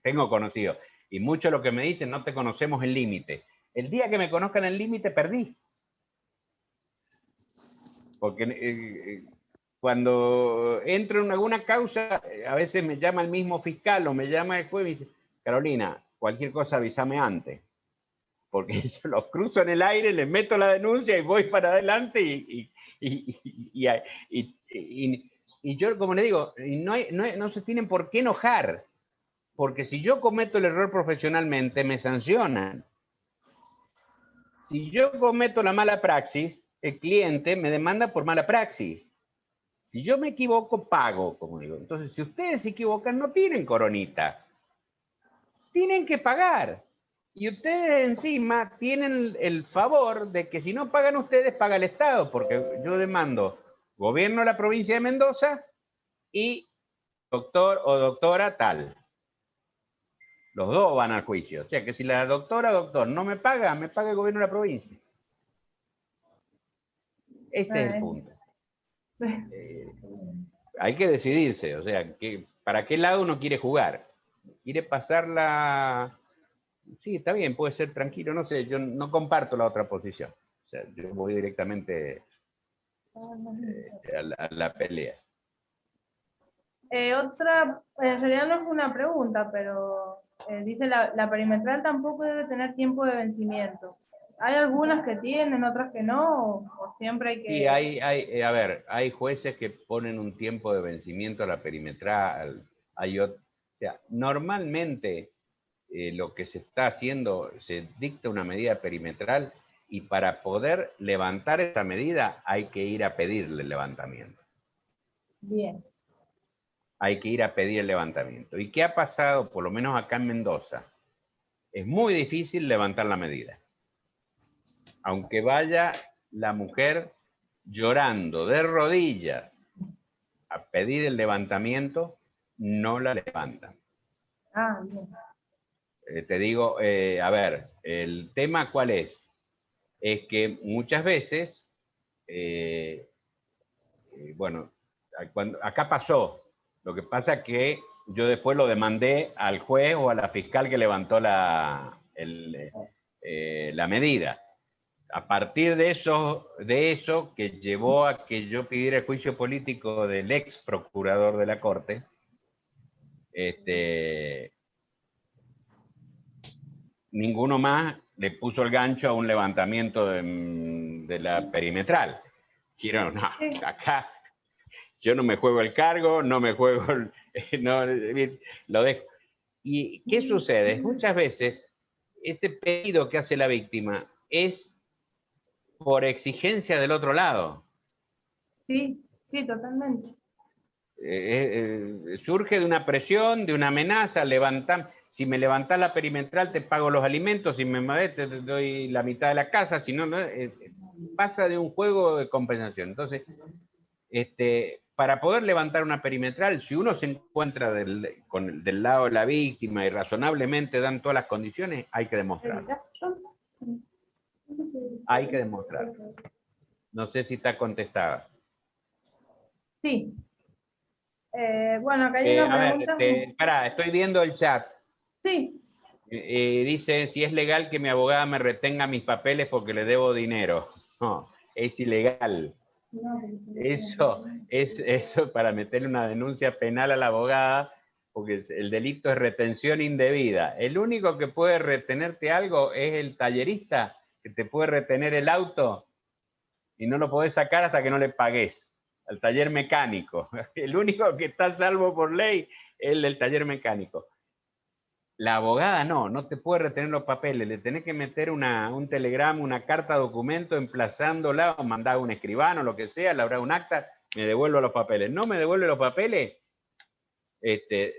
tengo conocido. Y mucho lo que me dicen, no te conocemos el límite. El día que me conozcan el límite, perdí. Porque cuando entro en alguna causa, a veces me llama el mismo fiscal o me llama el juez y me dice, Carolina, cualquier cosa avísame antes. Porque yo los cruzo en el aire, les meto la denuncia y voy para adelante y yo, como le digo, no se tienen por qué enojar. Porque si yo cometo el error profesionalmente, me sancionan. Si yo cometo la mala praxis, el cliente me demanda por mala praxis. Si yo me equivoco, pago, como digo. Entonces, si ustedes se equivocan, no tienen coronita. Tienen que pagar. Y ustedes encima tienen el favor de que si no pagan ustedes, paga el Estado, porque yo demando gobierno de la provincia de Mendoza y doctor o doctora tal. Los dos van al juicio. O sea que si la doctora o doctor no me paga el gobierno de la provincia. Ese es el punto. Hay que decidirse, o sea, ¿para qué lado uno quiere jugar? ¿Quiere pasarla? Sí, está bien, puede ser tranquilo, no sé, yo no comparto la otra posición. O sea, yo voy directamente a la pelea. Otra, en realidad no es una pregunta, pero dice la perimetral tampoco debe tener tiempo de vencimiento. ¿Hay algunas que tienen, otras que no? ¿O siempre hay que...? Sí, a ver, hay jueces que ponen un tiempo de vencimiento a la perimetral. O sea, normalmente lo que se está haciendo, se dicta una medida perimetral y para poder levantar esa medida hay que ir a pedirle el levantamiento. Bien. Hay que ir a pedir el levantamiento. ¿Y qué ha pasado, por lo menos acá en Mendoza? Es muy difícil levantar la medida. Aunque vaya la mujer llorando de rodillas a pedir el levantamiento, no la levantan. Ah, bien. Te digo, a ver, el tema ¿cuál es? Es que muchas veces, bueno, acá pasó, lo que pasa es que yo después lo demandé al juez o a la fiscal que levantó la medida. A partir de eso que llevó a que yo pidiera el juicio político del ex procurador de la Corte, ninguno más le puso el gancho a un levantamiento de la perimetral. Dijeron, no, acá yo no me juego el cargo, no me juego, lo dejo. ¿Y qué sucede? Muchas veces ese pedido que hace la víctima es por exigencia del otro lado. Sí, sí, totalmente. Surge de una presión, de una amenaza, si me levantás la perimetral te pago los alimentos, si me madres te doy la mitad de la casa, si no, pasa de un juego de compensación. Entonces, para poder levantar una perimetral, si uno se encuentra del lado de la víctima y razonablemente dan todas las condiciones, hay que demostrarlo. Hay que demostrar. No sé si está contestada. Sí. Bueno, acá hay una A ver, pregunta. pará, estoy viendo el chat. Sí. Dice si es legal que mi abogada me retenga mis papeles porque le debo dinero. No, es ilegal. Eso para meterle una denuncia penal a la abogada, porque el delito es retención indebida. El único que puede retenerte algo es el tallerista, que te puede retener el auto y no lo podés sacar hasta que no le pagues al taller mecánico. El único que está salvo por ley es el del taller mecánico. La abogada no te puede retener los papeles, le tenés que meter un telegrama, una carta documento emplazándola o mandar a un escribano, lo que sea, le habrá un acta, me devuelvo los papeles. No me devuelve los papeles,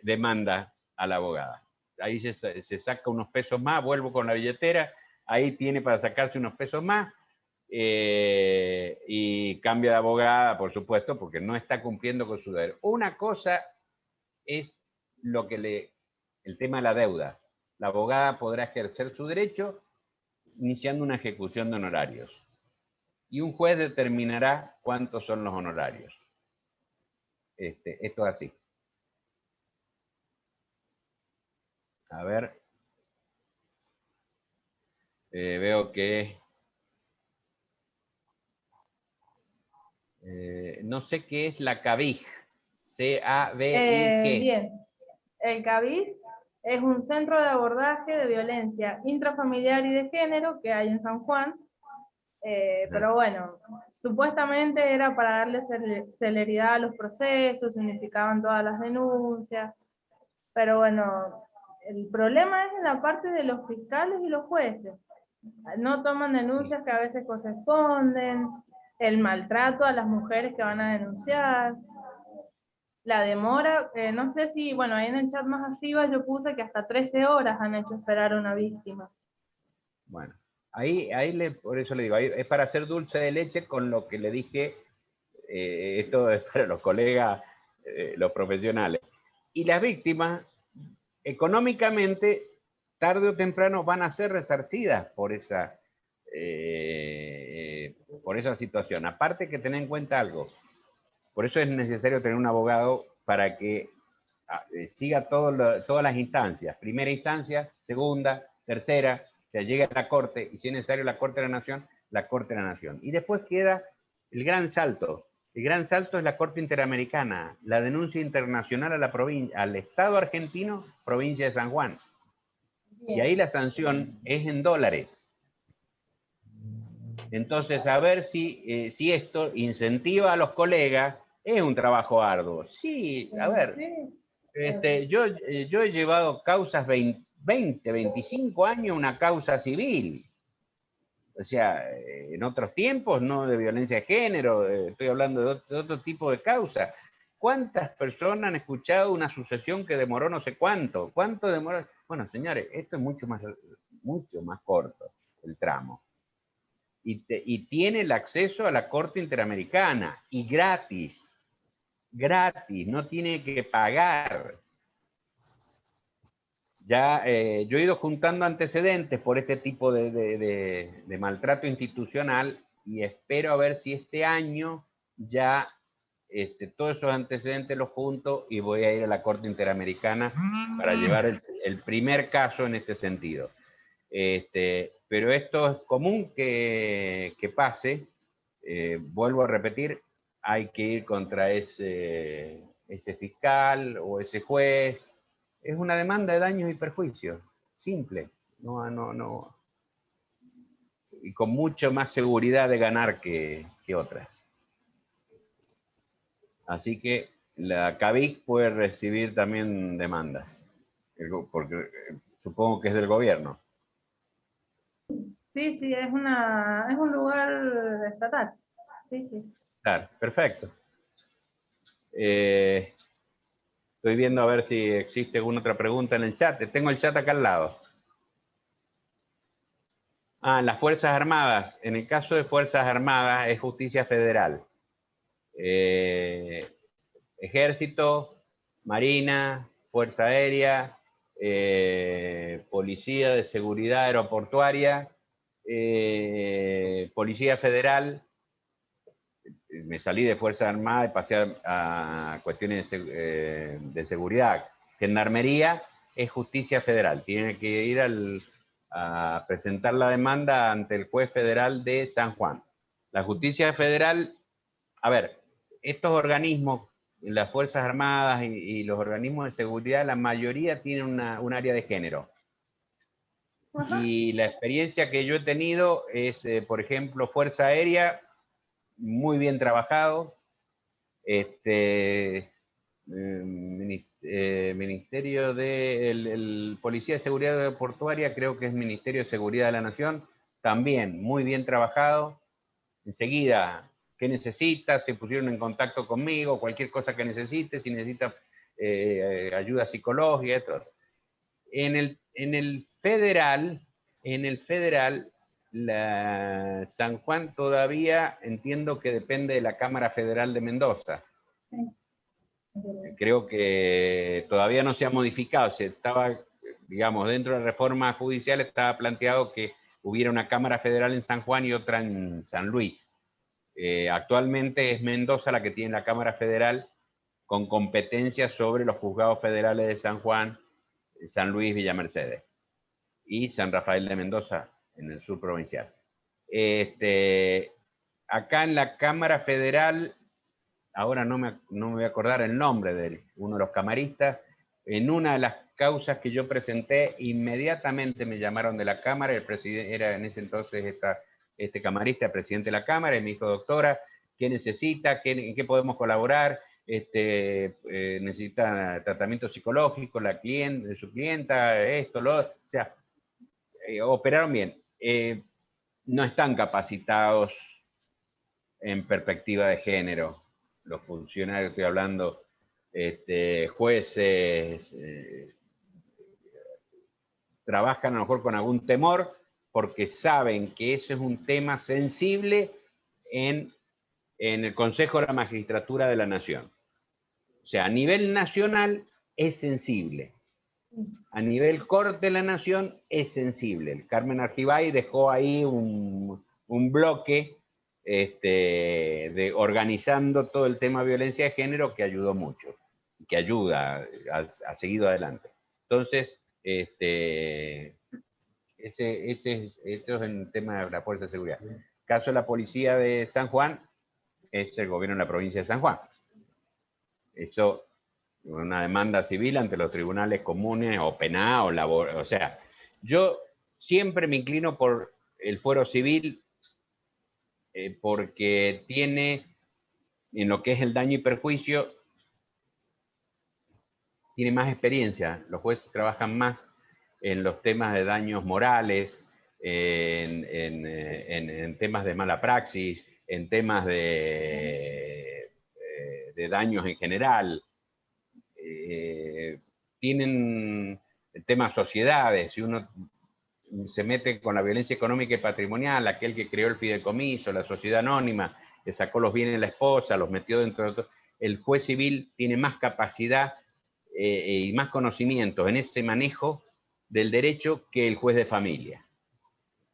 demanda a la abogada. Ahí se saca unos pesos más, vuelvo con la billetera, ahí tiene para sacarse unos pesos más y cambia de abogada, por supuesto, porque no está cumpliendo con su deber. Una cosa es el tema de la deuda. La abogada podrá ejercer su derecho iniciando una ejecución de honorarios. Y un juez determinará cuántos son los honorarios. Esto es así. A ver. Veo que... no sé qué es la CABIG. C-A-B-I-G. Bien. El CABIS es un centro de abordaje de violencia intrafamiliar y de género que hay en San Juan. Pero bueno, supuestamente era para darle celeridad a los procesos, significaban todas las denuncias, pero bueno, el problema es en la parte de los fiscales y los jueces. No toman denuncias que a veces corresponden, el maltrato a las mujeres que van a denunciar, la demora, no sé si, bueno, ahí en el chat más arriba yo puse que hasta 13 horas han hecho esperar a una víctima. Bueno, por eso le digo, es para hacer dulce de leche con lo que le dije, esto es para los colegas, los profesionales. Y las víctimas, económicamente, tarde o temprano van a ser resarcidas por esa situación. Aparte que tener en cuenta algo, por eso es necesario tener un abogado para que siga todas las instancias, primera instancia, segunda, tercera, o sea, llegue a la Corte, y si es necesario la Corte de la Nación, la Corte de la Nación. Y después queda el gran salto. El gran salto es la Corte Interamericana, la denuncia internacional a la al Estado argentino, provincia de San Juan. Bien. Y ahí la sanción es en dólares. Entonces, a ver si esto incentiva a los colegas. Es un trabajo arduo. Sí, a ver. Yo he llevado causas 20, 25 años, una causa civil. O sea, en otros tiempos, no de violencia de género, estoy hablando de otro tipo de causa. ¿Cuántas personas han escuchado una sucesión que demoró no sé cuánto? ¿Cuánto demoró? Bueno, señores, esto es mucho más corto, el tramo. Y tiene el acceso a la Corte Interamericana, y gratis, no tiene que pagar. Ya yo he ido juntando antecedentes por este tipo de maltrato institucional y espero a ver si este año ya todos esos antecedentes los junto y voy a ir a la Corte Interamericana para llevar el primer caso en este sentido. Pero esto es común que pase. Vuelvo a repetir, hay que ir contra ese fiscal o ese juez. Es una demanda de daños y perjuicios, simple, no, y con mucho más seguridad de ganar que otras. Así que la CABIC puede recibir también demandas, porque supongo que es del gobierno. Sí, es un lugar estatal. Sí. Claro, perfecto. Estoy viendo a ver si existe alguna otra pregunta en el chat. Tengo el chat acá al lado. Las Fuerzas Armadas. En el caso de Fuerzas Armadas es justicia federal. Ejército, Marina, Fuerza Aérea, Policía de Seguridad Aeroportuaria, Policía Federal, me salí de Fuerza Armada y pasé a cuestiones de seguridad. Gendarmería es Justicia Federal, tiene que ir a presentar la demanda ante el juez federal de San Juan. La Justicia Federal, a ver, estos organismos, las Fuerzas Armadas y los organismos de seguridad, la mayoría tienen un área de género. Y la experiencia que yo he tenido es, por ejemplo, Fuerza Aérea, muy bien trabajado. Ministerio de el Policía de Seguridad Portuaria, creo que es Ministerio de Seguridad de la Nación, también muy bien trabajado. Enseguida, ¿qué necesita? Se pusieron en contacto conmigo, cualquier cosa que necesite, si necesita ayuda psicológica, todo. En el federal, San Juan todavía entiendo que depende de la Cámara Federal de Mendoza. Creo que todavía no se ha modificado. Se estaba, digamos, dentro de la reforma judicial estaba planteado que hubiera una Cámara Federal en San Juan y otra en San Luis. Actualmente es Mendoza la que tiene la Cámara Federal con competencia sobre los juzgados federales de San Juan, San Luis, Villa Mercedes y San Rafael de Mendoza en el sur provincial. Acá en la Cámara Federal, ahora no me voy a acordar el nombre de uno de los camaristas, en una de las causas que yo presenté, inmediatamente me llamaron de la Cámara, el presidente era en ese entonces este camarista, el presidente de la Cámara, y me dijo, doctora, ¿qué necesita? ¿En qué podemos colaborar? Necesita tratamiento psicológico, su clienta, esto, lo otro. O sea, operaron bien. No están capacitados en perspectiva de género. Los funcionarios, estoy hablando, jueces, trabajan a lo mejor con algún temor porque saben que ese es un tema sensible en el Consejo de la Magistratura de la Nación. O sea, a nivel nacional es sensible. A nivel Corte de la Nación es sensible. El Carmen Argibay dejó ahí un bloque organizando todo el tema de violencia de género que ayudó mucho, que ayuda, ha seguido adelante. Entonces, ese es el tema de la Fuerza de Seguridad. El caso de la Policía de San Juan es el gobierno de la provincia de San Juan. Eso, una demanda civil ante los tribunales comunes o penal o laboral. O sea, yo siempre me inclino por el fuero civil porque tiene, en lo que es el daño y perjuicio, tiene más experiencia. Los jueces trabajan más en los temas de daños morales, en temas de mala praxis, en temas de daños en general. Tienen temas sociedades. Si uno se mete con la violencia económica y patrimonial, aquel que creó el fideicomiso, la sociedad anónima, que sacó los bienes de la esposa, los metió dentro de otro, el juez civil tiene más capacidad y más conocimientos en ese manejo del derecho que el juez de familia.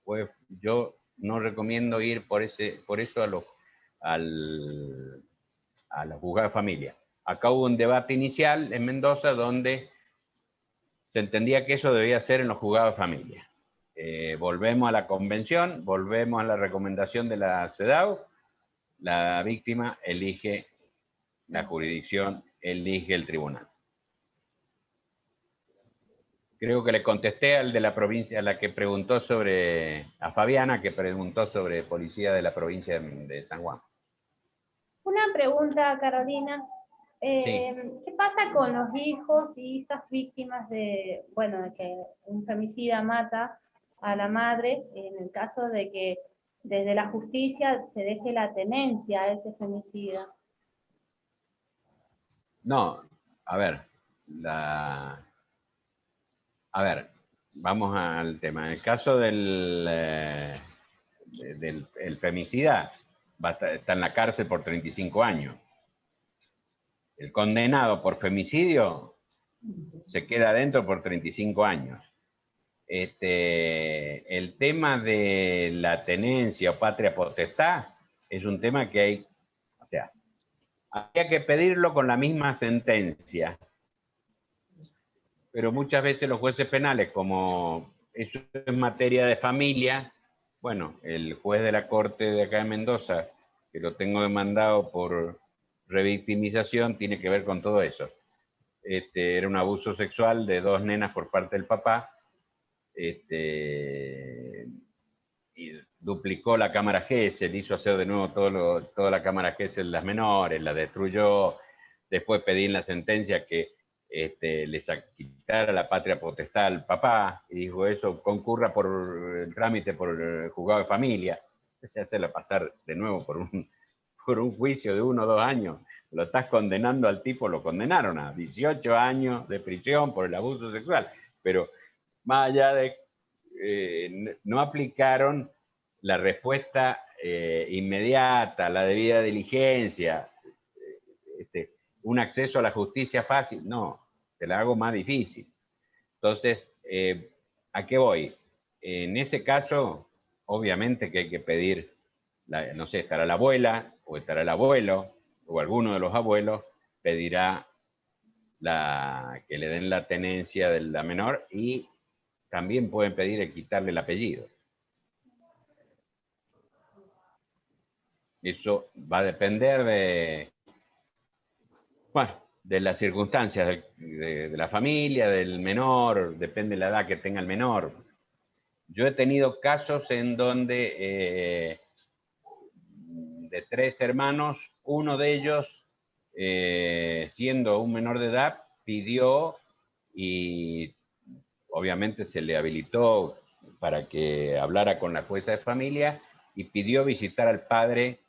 Pues yo no recomiendo ir por eso a los juzgados de familia. Acá hubo un debate inicial en Mendoza donde se entendía que eso debía ser en los juzgados de familia. Volvemos a la convención, volvemos a la recomendación de la CEDAW, la víctima elige la jurisdicción, elige el tribunal. Creo que le contesté al de la provincia, a la que preguntó a Fabiana, que preguntó sobre policía de la provincia de San Juan. Una pregunta, Carolina. Sí. ¿Qué pasa con los hijos y hijas víctimas de que un femicida mata a la madre en el caso de que desde la justicia se deje la tenencia a ese femicida? No, a ver, vamos al tema. En el caso del femicida, está en la cárcel por 35 años. El condenado por femicidio se queda adentro por 35 años. El tema de la tenencia o patria potestad es un tema que hay, o sea, había que pedirlo con la misma sentencia, pero muchas veces los jueces penales, como eso es materia de familia, bueno, el juez de la corte de acá de Mendoza, que lo tengo demandado por revictimización, tiene que ver con todo eso. Era un abuso sexual de 2 nenas por parte del papá, y duplicó la cámara Gesell, hizo hacer de nuevo toda la cámara Gesell las menores, la destruyó. Después pedí en la sentencia que les quitara la patria potestad al papá, y dijo eso concurra por el trámite por el juzgado de familia. Se hacerla pasar de nuevo por un juicio de 1 o 2 años. Lo estás condenando al tipo, lo condenaron a 18 años de prisión por el abuso sexual, pero más allá de no aplicaron la respuesta inmediata, la debida diligencia, un acceso a la justicia fácil, no, te la hago más difícil. Entonces, ¿a qué voy? En ese caso, obviamente que hay que pedir, no sé, estará la abuela, o estará el abuelo, o alguno de los abuelos, pedirá que le den la tenencia de la menor, y también pueden pedir quitarle el apellido. Eso va a depender de las circunstancias de la familia, del menor, depende de la edad que tenga el menor. Yo he tenido casos en donde de 3 hermanos, uno de ellos, siendo un menor de edad, pidió, y obviamente se le habilitó para que hablara con la jueza de familia, y pidió visitar al padre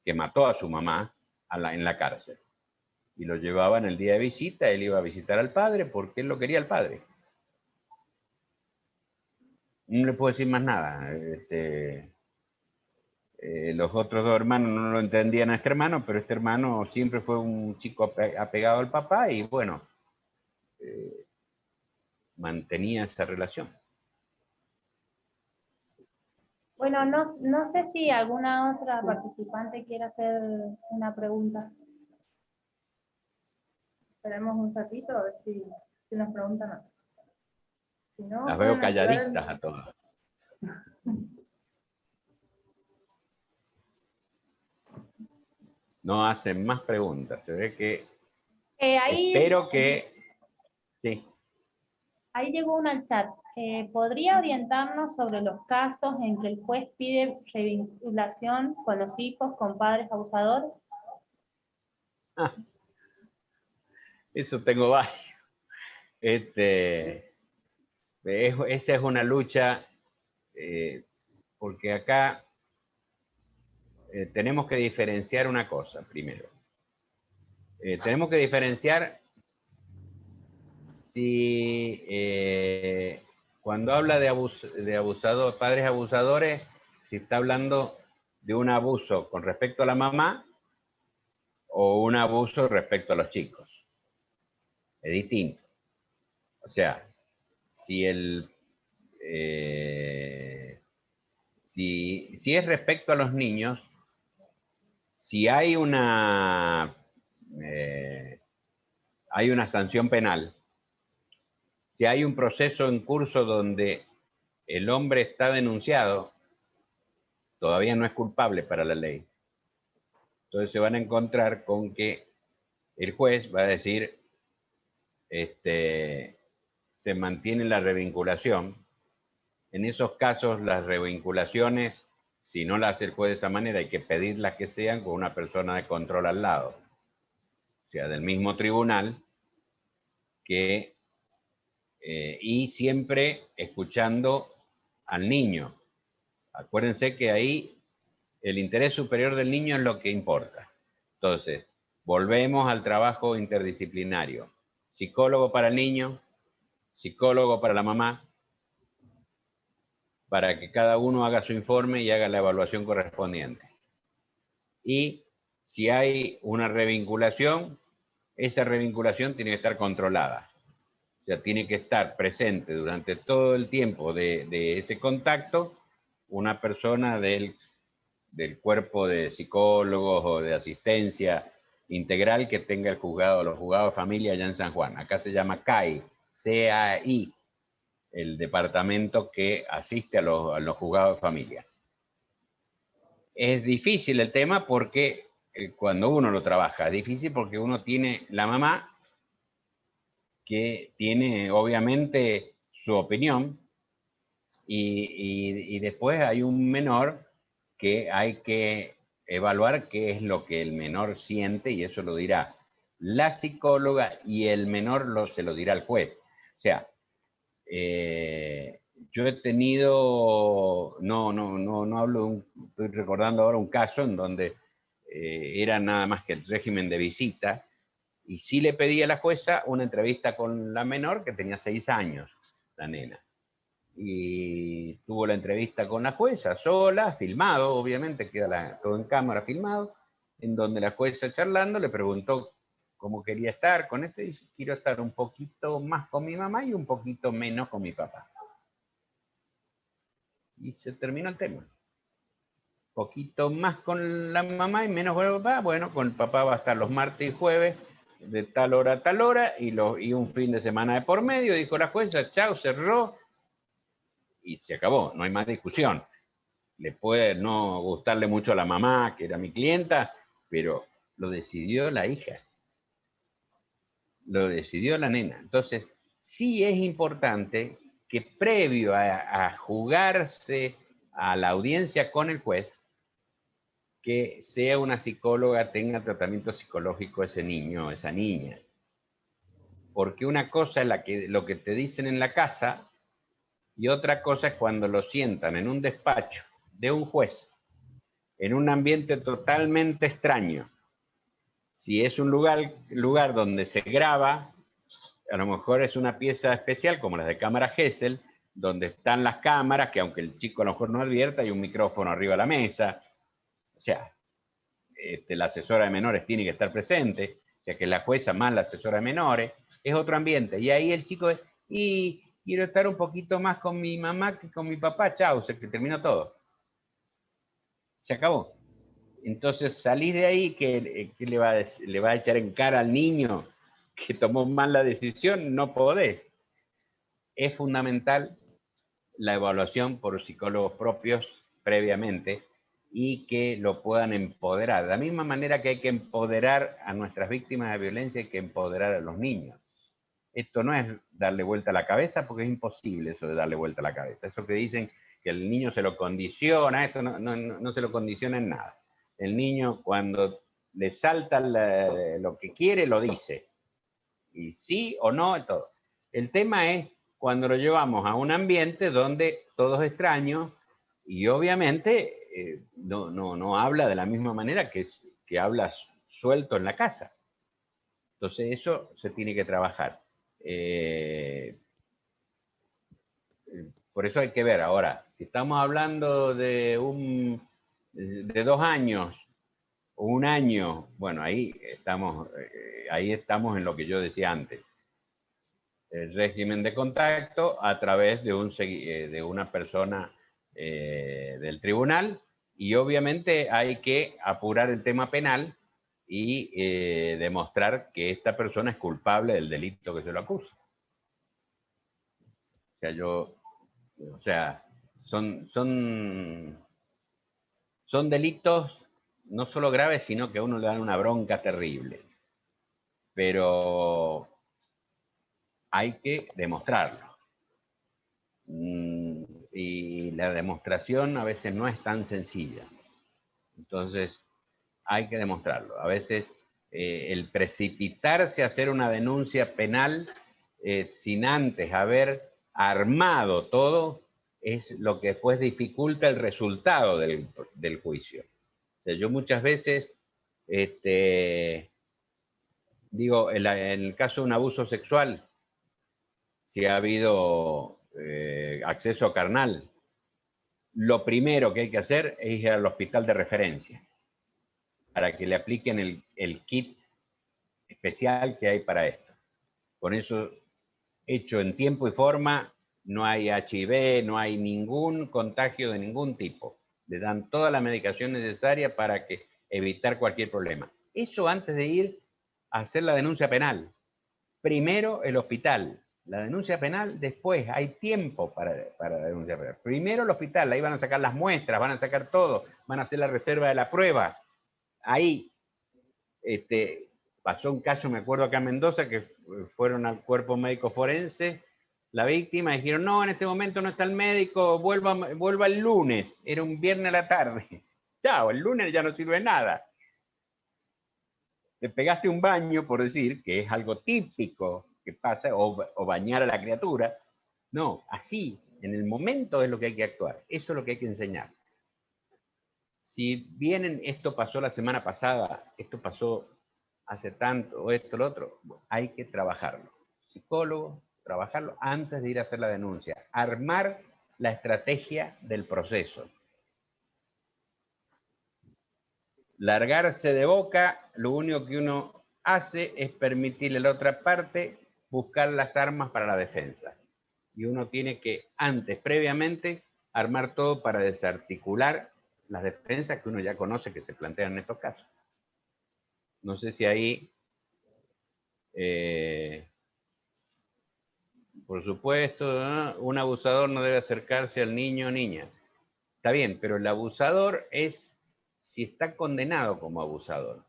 que mató a su mamá en la cárcel. Y lo llevaban el día de visita, él iba a visitar al padre porque él lo quería al padre. No le puedo decir más nada. Los otros 2 hermanos no lo entendían a este hermano, pero este hermano siempre fue un chico apegado al papá, y bueno, mantenía esa relación. Bueno, no sé si alguna otra participante quiere hacer una pregunta. Esperemos un ratito a ver si nos preguntan algo. Si no, Las veo pueden activar calladitas a todas. No hacen más preguntas. Se ve que... espero que... Sí. Ahí llegó una al chat. ¿Podría orientarnos sobre los casos en que el juez pide revinculación con los hijos con padres abusadores? Eso tengo varios. Esa es una lucha, porque acá tenemos que diferenciar una cosa primero. Tenemos que diferenciar si cuando habla de padres abusadores, si está hablando de un abuso con respecto a la mamá o un abuso respecto a los chicos. Es distinto. O sea, si es respecto a los niños, si hay una sanción penal, si hay un proceso en curso donde el hombre está denunciado, todavía no es culpable para la ley. Entonces se van a encontrar con que el juez va a decir, se mantiene la revinculación. En esos casos, las revinculaciones, si no las hace el juez de esa manera, hay que pedirlas que sean con una persona de control al lado. O sea, del mismo tribunal, y siempre escuchando al niño. Acuérdense que ahí el interés superior del niño es lo que importa. Entonces, volvemos al trabajo interdisciplinario. Psicólogo para el niño, psicólogo para la mamá, para que cada uno haga su informe y haga la evaluación correspondiente. Y si hay una revinculación, esa revinculación tiene que estar controlada. O sea, tiene que estar presente durante todo el tiempo de ese contacto una persona del cuerpo de psicólogos o de asistencia integral que tenga el juzgado, los juzgados de familia allá en San Juan. Acá se llama CAI, C-A-I, el departamento que asiste a los juzgados de familia. Es difícil el tema porque cuando uno lo trabaja, es difícil porque uno tiene la mamá que tiene obviamente su opinión y después hay un menor que hay que evaluar qué es lo que el menor siente y eso lo dirá la psicóloga y el menor se lo dirá el juez. O sea, yo he tenido, no hablo, estoy recordando ahora un caso en donde era nada más que el régimen de visita y sí le pedí a la jueza una entrevista con la menor que tenía 6 años, la nena. Y tuvo la entrevista con la jueza sola, filmado, obviamente, queda todo en cámara filmado, en donde la jueza charlando le preguntó cómo quería estar con esto y dice, quiero estar un poquito más con mi mamá y un poquito menos con mi papá. Y se terminó el tema. Poquito más con la mamá y menos con el papá. Bueno, con el papá va a estar los martes y jueves, de tal hora a tal hora, y un fin de semana de por medio, dijo la jueza, chao, cerró, y se acabó, no hay más discusión. Le puede no gustarle mucho a la mamá, que era mi clienta, pero lo decidió la hija. Lo decidió la nena. Entonces, sí es importante que previo a jugarse a la audiencia con el juez, que sea una psicóloga, tenga tratamiento psicológico ese niño o esa niña. Porque una cosa es lo que te dicen en la casa y otra cosa es cuando lo sientan en un despacho de un juez, en un ambiente totalmente extraño. Si es un lugar donde se graba, a lo mejor es una pieza especial como las de cámara Gesell, donde están las cámaras, que aunque el chico a lo mejor no advierta, hay un micrófono arriba de la mesa. O sea, la asesora de menores tiene que estar presente, o sea que la jueza más la asesora de menores, es otro ambiente. Y ahí el chico, y quiero estar un poquito más con mi mamá que con mi papá, chao, se terminó todo. Se acabó. Entonces salís de ahí, que le va a echar en cara al niño que tomó mal la decisión, no podés. Es fundamental la evaluación por psicólogos propios previamente y que lo puedan empoderar. De la misma manera que hay que empoderar a nuestras víctimas de violencia, hay que empoderar a los niños. Esto no es darle vuelta a la cabeza, porque es imposible eso de darle vuelta a la cabeza. Eso que dicen que el niño se lo condiciona, esto no se lo condiciona en nada. El niño cuando le salta lo que quiere, lo dice. Y sí o no, todo. El tema es cuando lo llevamos a un ambiente donde todo es extraño y obviamente no habla de la misma manera que habla suelto en la casa. Entonces eso se tiene que trabajar. Por eso hay que ver ahora, si estamos hablando de 2 años o 1 año, bueno, ahí estamos en lo que yo decía antes. El régimen de contacto a través de una persona del tribunal y obviamente hay que apurar el tema penal y demostrar que esta persona es culpable del delito que se lo acusa. O sea, son delitos no solo graves, sino que a uno le dan una bronca terrible. Pero hay que demostrarlo. Y la demostración a veces no es tan sencilla. Entonces, hay que demostrarlo. A veces el precipitarse a hacer una denuncia penal sin antes haber armado todo es lo que después dificulta el resultado del juicio. O sea, yo muchas veces digo, en el caso de un abuso sexual, si ha habido acceso carnal, lo primero que hay que hacer es ir al hospital de referencia para que le apliquen el kit especial que hay para esto. Con eso hecho en tiempo y forma, no hay HIV, no hay ningún contagio de ningún tipo. Le dan toda la medicación necesaria para evitar cualquier problema. Eso antes de ir a hacer la denuncia penal. Primero el hospital, la denuncia penal, después hay tiempo para la denuncia penal. Primero el hospital, ahí van a sacar las muestras, van a sacar todo, van a hacer la reserva de la prueba. Ahí pasó un caso, me acuerdo acá en Mendoza, que fueron al cuerpo médico forense, la víctima, dijeron, no, en este momento no está el médico, vuelva el lunes, era un viernes a la tarde. Chao, el lunes ya no sirve de nada. Te pegaste un baño, por decir, que es algo típico que pasa, o bañar a la criatura. No, así, en el momento es lo que hay que actuar. Eso es lo que hay que enseñar. Si vienen, esto pasó la semana pasada, esto pasó hace tanto, o esto, lo otro, hay que trabajarlo. Psicólogo, trabajarlo antes de ir a hacer la denuncia. Armar la estrategia del proceso. Largarse de boca, lo único que uno hace es permitirle a la otra parte buscar las armas para la defensa. Y uno tiene que, antes, previamente, armar todo para desarticular las defensas que uno ya conoce que se plantean en estos casos. No sé si ahí, por supuesto, ¿no? Un abusador no debe acercarse al niño o niña. Está bien, pero el abusador es si está condenado como abusador.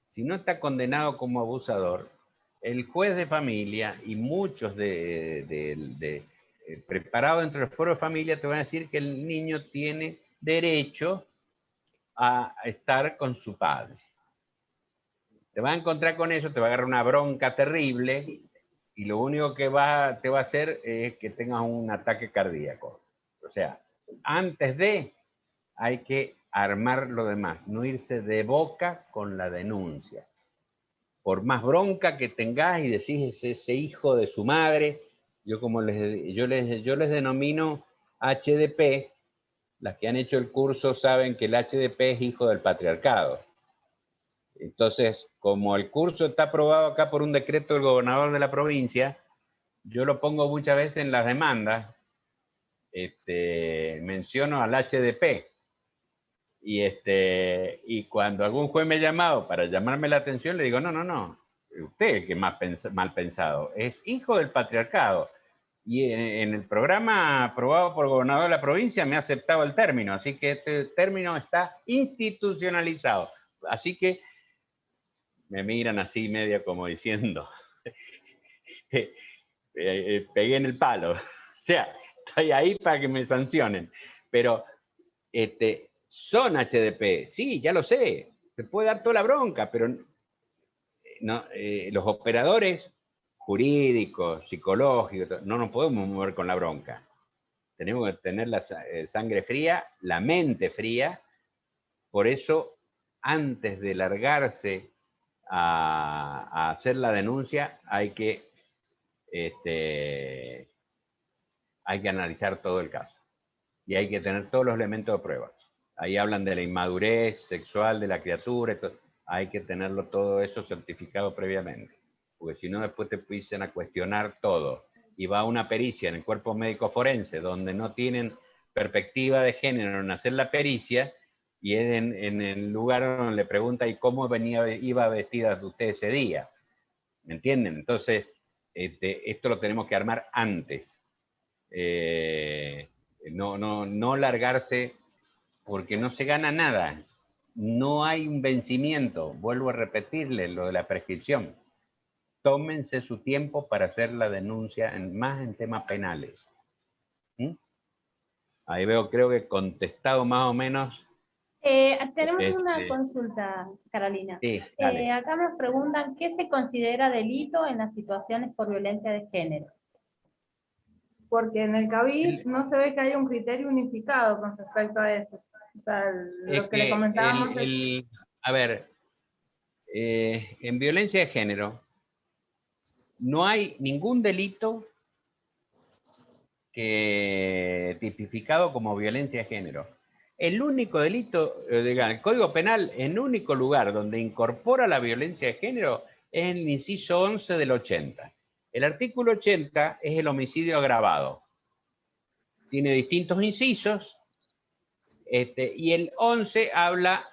Si no está condenado como abusador, el juez de familia y muchos preparados dentro del foro de familia te van a decir que el niño tiene derecho a estar con su padre. Te va a encontrar con eso, te va a agarrar una bronca terrible y lo único que te va a hacer es que tengas un ataque cardíaco. O sea, antes de, hay que armar lo demás, no irse de boca con la denuncia. Por más bronca que tengas y decís ese hijo de su madre, yo les denomino HDP, las que han hecho el curso saben que el HDP es hijo del patriarcado. Entonces, como el curso está aprobado acá por un decreto del gobernador de la provincia, yo lo pongo muchas veces en las demandas, menciono al HDP. Y cuando algún juez me ha llamado para llamarme la atención, le digo, no, usted es que más mal pensado, es hijo del patriarcado. Y en el programa aprobado por el gobernador de la provincia me ha aceptado el término, así que este término está institucionalizado. Así que me miran así medio como diciendo, pegué en el palo. O sea, estoy ahí para que me sancionen. Pero son HDP, sí, ya lo sé, te puede dar toda la bronca, pero no, los operadores jurídicos, psicológicos, no nos podemos mover con la bronca. Tenemos que tener la sangre fría, la mente fría. Por eso, antes de largarse a hacer la denuncia, hay que analizar todo el caso. Y hay que tener todos los elementos de prueba. Ahí hablan de la inmadurez sexual de la criatura. Hay que tenerlo todo eso certificado previamente. Porque si no, después te empiezan a cuestionar todo. Y va una pericia en el cuerpo médico forense, donde no tienen perspectiva de género en hacer la pericia, y es en el lugar donde le pregunta ¿y cómo iba vestida usted ese día? ¿Me entienden? Entonces, esto lo tenemos que armar antes. No largarse, porque no se gana nada. No hay un vencimiento. Vuelvo a repetirle lo de la prescripción. Tómense su tiempo para hacer la denuncia, más en temas penales. ¿Mm? Ahí veo, creo que he contestado más o menos. Tenemos una consulta, Carolina. Sí, dale. Acá nos preguntan, ¿qué se considera delito en las situaciones por violencia de género? Porque en el CABID no se ve que haya un criterio unificado con respecto a eso. O sea, lo que le comentábamos. A ver, en violencia de género no hay ningún delito tipificado como violencia de género. El único delito, el Código Penal, el único lugar donde incorpora la violencia de género es el inciso 11 del 80. El artículo 80 es el homicidio agravado. Tiene distintos incisos, y el 11 habla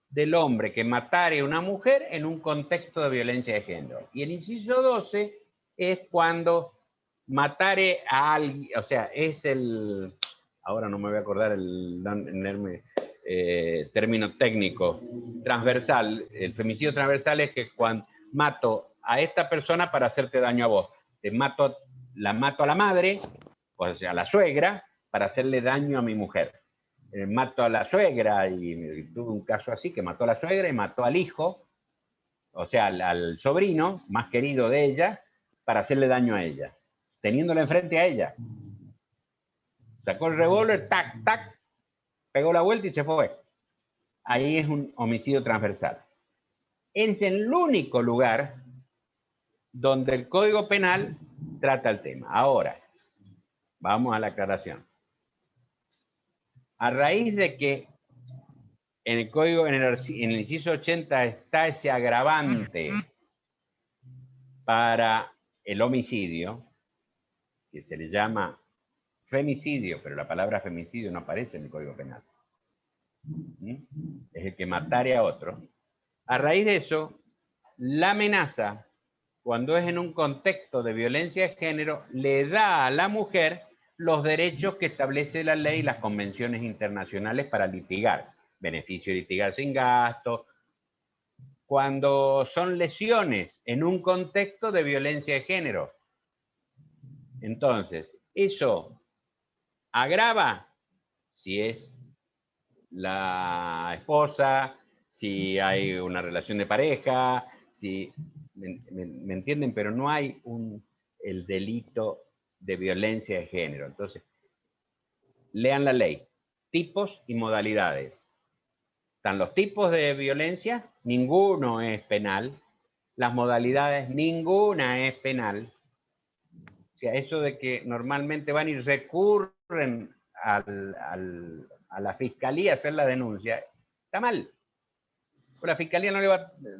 del hombre que matare a una mujer en un contexto de violencia de género. Y el inciso 12 es cuando matare a alguien, o sea, es el, ahora no me voy a acordar el término técnico, transversal. El femicidio transversal es que cuando mato a esta persona para hacerte daño a vos. La mato a la madre, o sea, a la suegra, para hacerle daño a mi mujer. Mato a la suegra, y tuve un caso así, que mató a la suegra y mató al hijo, o sea, al sobrino más querido de ella, para hacerle daño a ella, teniéndola enfrente a ella. Sacó el revólver, tac, tac, pegó la vuelta y se fue. Ahí es un homicidio transversal. Es el único lugar donde el Código Penal trata el tema. Ahora, vamos a la aclaración. A raíz de que en el código, en el inciso 80 está ese agravante para el homicidio, que se le llama femicidio, pero la palabra femicidio no aparece en el Código Penal. Es el que matare a otro. A raíz de eso, la amenaza, cuando es en un contexto de violencia de género, le da a la mujer los derechos que establece la ley y las convenciones internacionales para litigar. Beneficio de litigar sin gasto. Cuando son lesiones en un contexto de violencia de género. Entonces, eso agrava si es la esposa, si hay una relación de pareja, si me entienden, pero no hay el delito de violencia de género. Entonces, lean la ley, tipos y modalidades. Están los tipos de violencia, ninguno es penal. Las modalidades, ninguna es penal. O sea, eso de que normalmente van y recurren a la fiscalía a hacer la denuncia, está mal. La fiscalía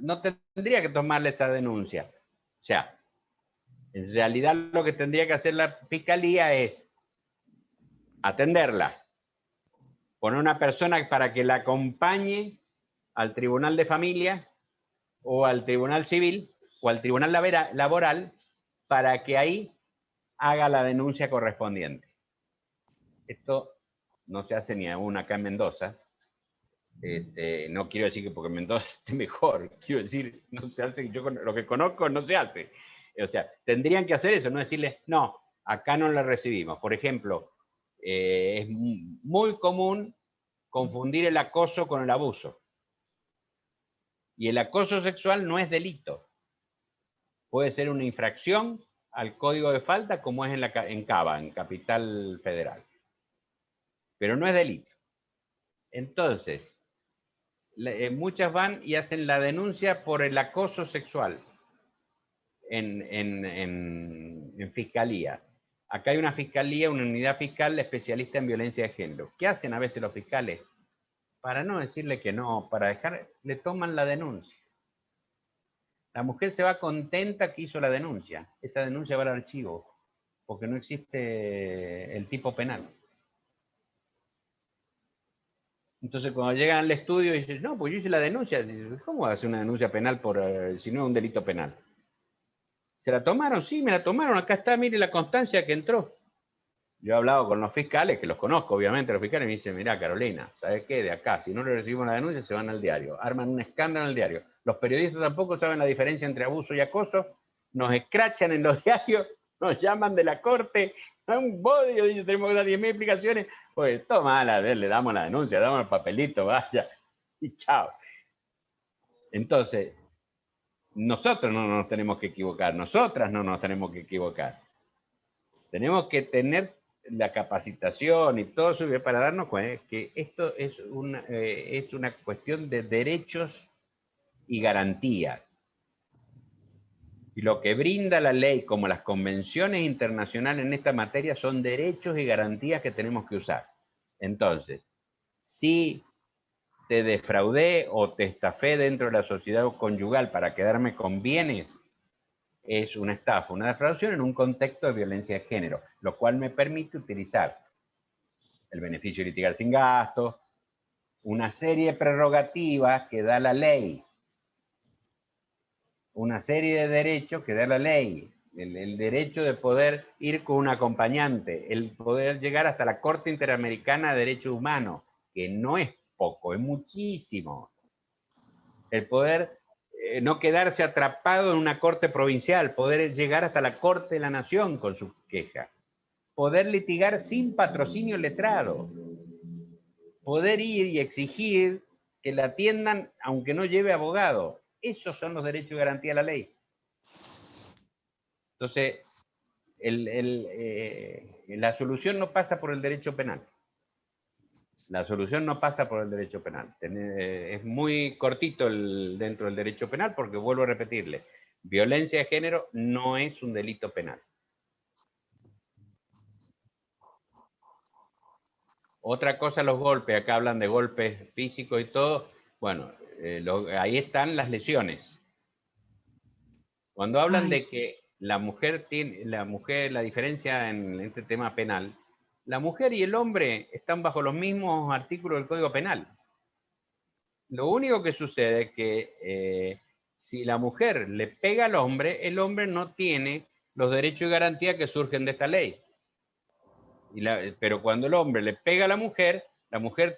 no tendría que tomarle esa denuncia. O sea, en realidad lo que tendría que hacer la fiscalía es atenderla, poner una persona para que la acompañe al tribunal de familia o al tribunal civil o al tribunal laboral para que ahí haga la denuncia correspondiente. Esto no se hace ni aún acá en Mendoza. No quiero decir que porque Mendoza esté mejor, quiero decir, no se hace, yo lo que conozco no se hace. O sea, tendrían que hacer eso, no decirles, no, acá no la recibimos. Por ejemplo, es muy común confundir el acoso con el abuso. Y el acoso sexual no es delito. Puede ser una infracción al código de falta como es en Cava, en Capital Federal. Pero no es delito. Entonces, muchas van y hacen la denuncia por el acoso sexual en fiscalía. Acá hay una fiscalía, una unidad fiscal especialista en violencia de género. ¿Qué hacen a veces los fiscales? Para no decirle que no, le toman la denuncia. La mujer se va contenta que hizo la denuncia. Esa denuncia va al archivo, porque no existe el tipo penal. Entonces, cuando llegan al estudio y dicen, no, pues yo hice la denuncia. ¿Cómo hace una denuncia penal si no es un delito penal? ¿Se la tomaron? Sí, me la tomaron. Acá está, mire la constancia que entró. Yo he hablado con los fiscales, que los conozco, obviamente, los fiscales me dicen, mirá, Carolina, ¿sabes qué? De acá, si no le recibimos la denuncia, se van al diario. Arman un escándalo en el diario. Los periodistas tampoco saben la diferencia entre abuso y acoso. Nos escrachan en los diarios, nos llaman de la corte, a un bodrio, dice, tenemos que dar 10.000 explicaciones. Pues toma, le damos la denuncia, damos el papelito, vaya, y chao. Entonces, nosotros no nos tenemos que equivocar, nosotras no nos tenemos que equivocar. Tenemos que tener la capacitación y todo eso para darnos cuenta que esto es una cuestión de derechos y garantías. Y lo que brinda la ley, como las convenciones internacionales en esta materia, son derechos y garantías que tenemos que usar. Entonces, si te defraudé o te estafé dentro de la sociedad conyugal para quedarme con bienes, es una estafa, una defraudación en un contexto de violencia de género, lo cual me permite utilizar el beneficio de litigar sin gastos, una serie de prerrogativas que da la ley, una serie de derechos que da la ley, el derecho de poder ir con un acompañante, el poder llegar hasta la Corte Interamericana de Derechos Humanos, que no es poco, es muchísimo. El poder no quedarse atrapado en una corte provincial, poder llegar hasta la Corte de la Nación con su queja, poder litigar sin patrocinio letrado, poder ir y exigir que la atiendan aunque no lleve abogado. Esos son los derechos y garantía de la ley. Entonces, la solución no pasa por el derecho penal. La solución no pasa por el derecho penal. Es muy cortito dentro del derecho penal porque, vuelvo a repetirle, violencia de género no es un delito penal. Otra cosa, los golpes. Acá hablan de golpes físicos y todo. Bueno, ahí están las lesiones. Cuando hablan de que la diferencia en este tema penal, la mujer y el hombre están bajo los mismos artículos del Código Penal. Lo único que sucede es que si la mujer le pega al hombre, el hombre no tiene los derechos y garantías que surgen de esta ley. Pero cuando el hombre le pega a la mujer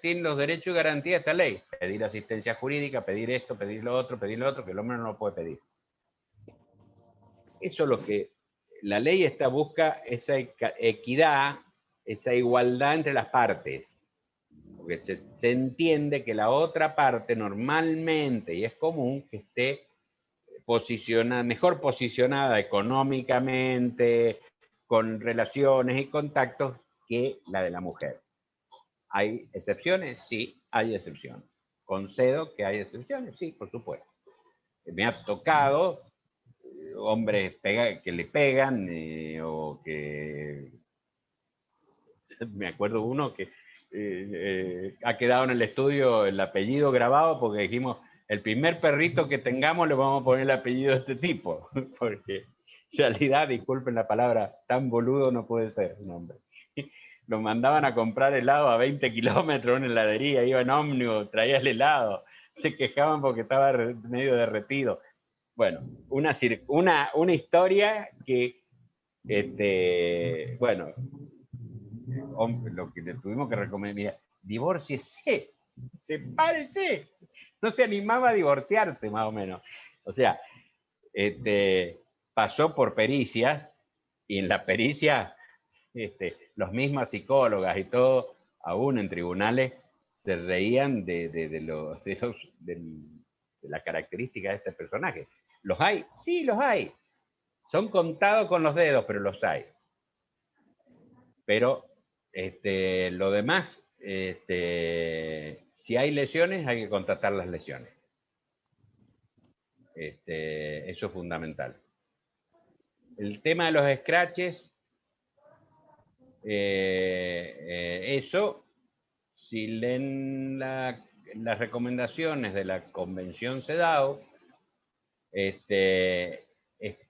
tiene los derechos y garantías de esta ley. Pedir asistencia jurídica, pedir esto, pedir lo otro, que el hombre no lo puede pedir. Eso es lo que la ley busca, esa equidad, esa igualdad entre las partes. Porque se entiende que la otra parte normalmente, y es común, que esté mejor posicionada económicamente, con relaciones y contactos, que la de la mujer. ¿Hay excepciones? Sí, hay excepciones. ¿Concedo que hay excepciones? Sí, por supuesto. Me ha tocado hombres que le pegan o que... Me acuerdo uno que ha quedado en el estudio el apellido grabado porque dijimos, el primer perrito que tengamos le vamos a poner el apellido de este tipo, porque en realidad, disculpen la palabra, tan boludo no puede ser un hombre. Lo mandaban a comprar helado a 20 kilómetros en una heladería, iba en ómnibus, traía el helado, se quejaban porque estaba medio derretido. Bueno, una historia que, bueno, lo que le tuvimos que recomendar, mira, divórciese, sepárese. No se animaba a divorciarse, más o menos. O sea, pasó por pericia, y en la pericia, los mismas psicólogas y todo, aún en tribunales, se reían de la característica de este personaje. ¿Los hay? Sí, los hay. Son contados con los dedos, pero los hay. Pero lo demás, si hay lesiones, hay que contratar las lesiones. Eso es fundamental. El tema de los scratches, eso, si leen las recomendaciones de la Convención CEDAW, es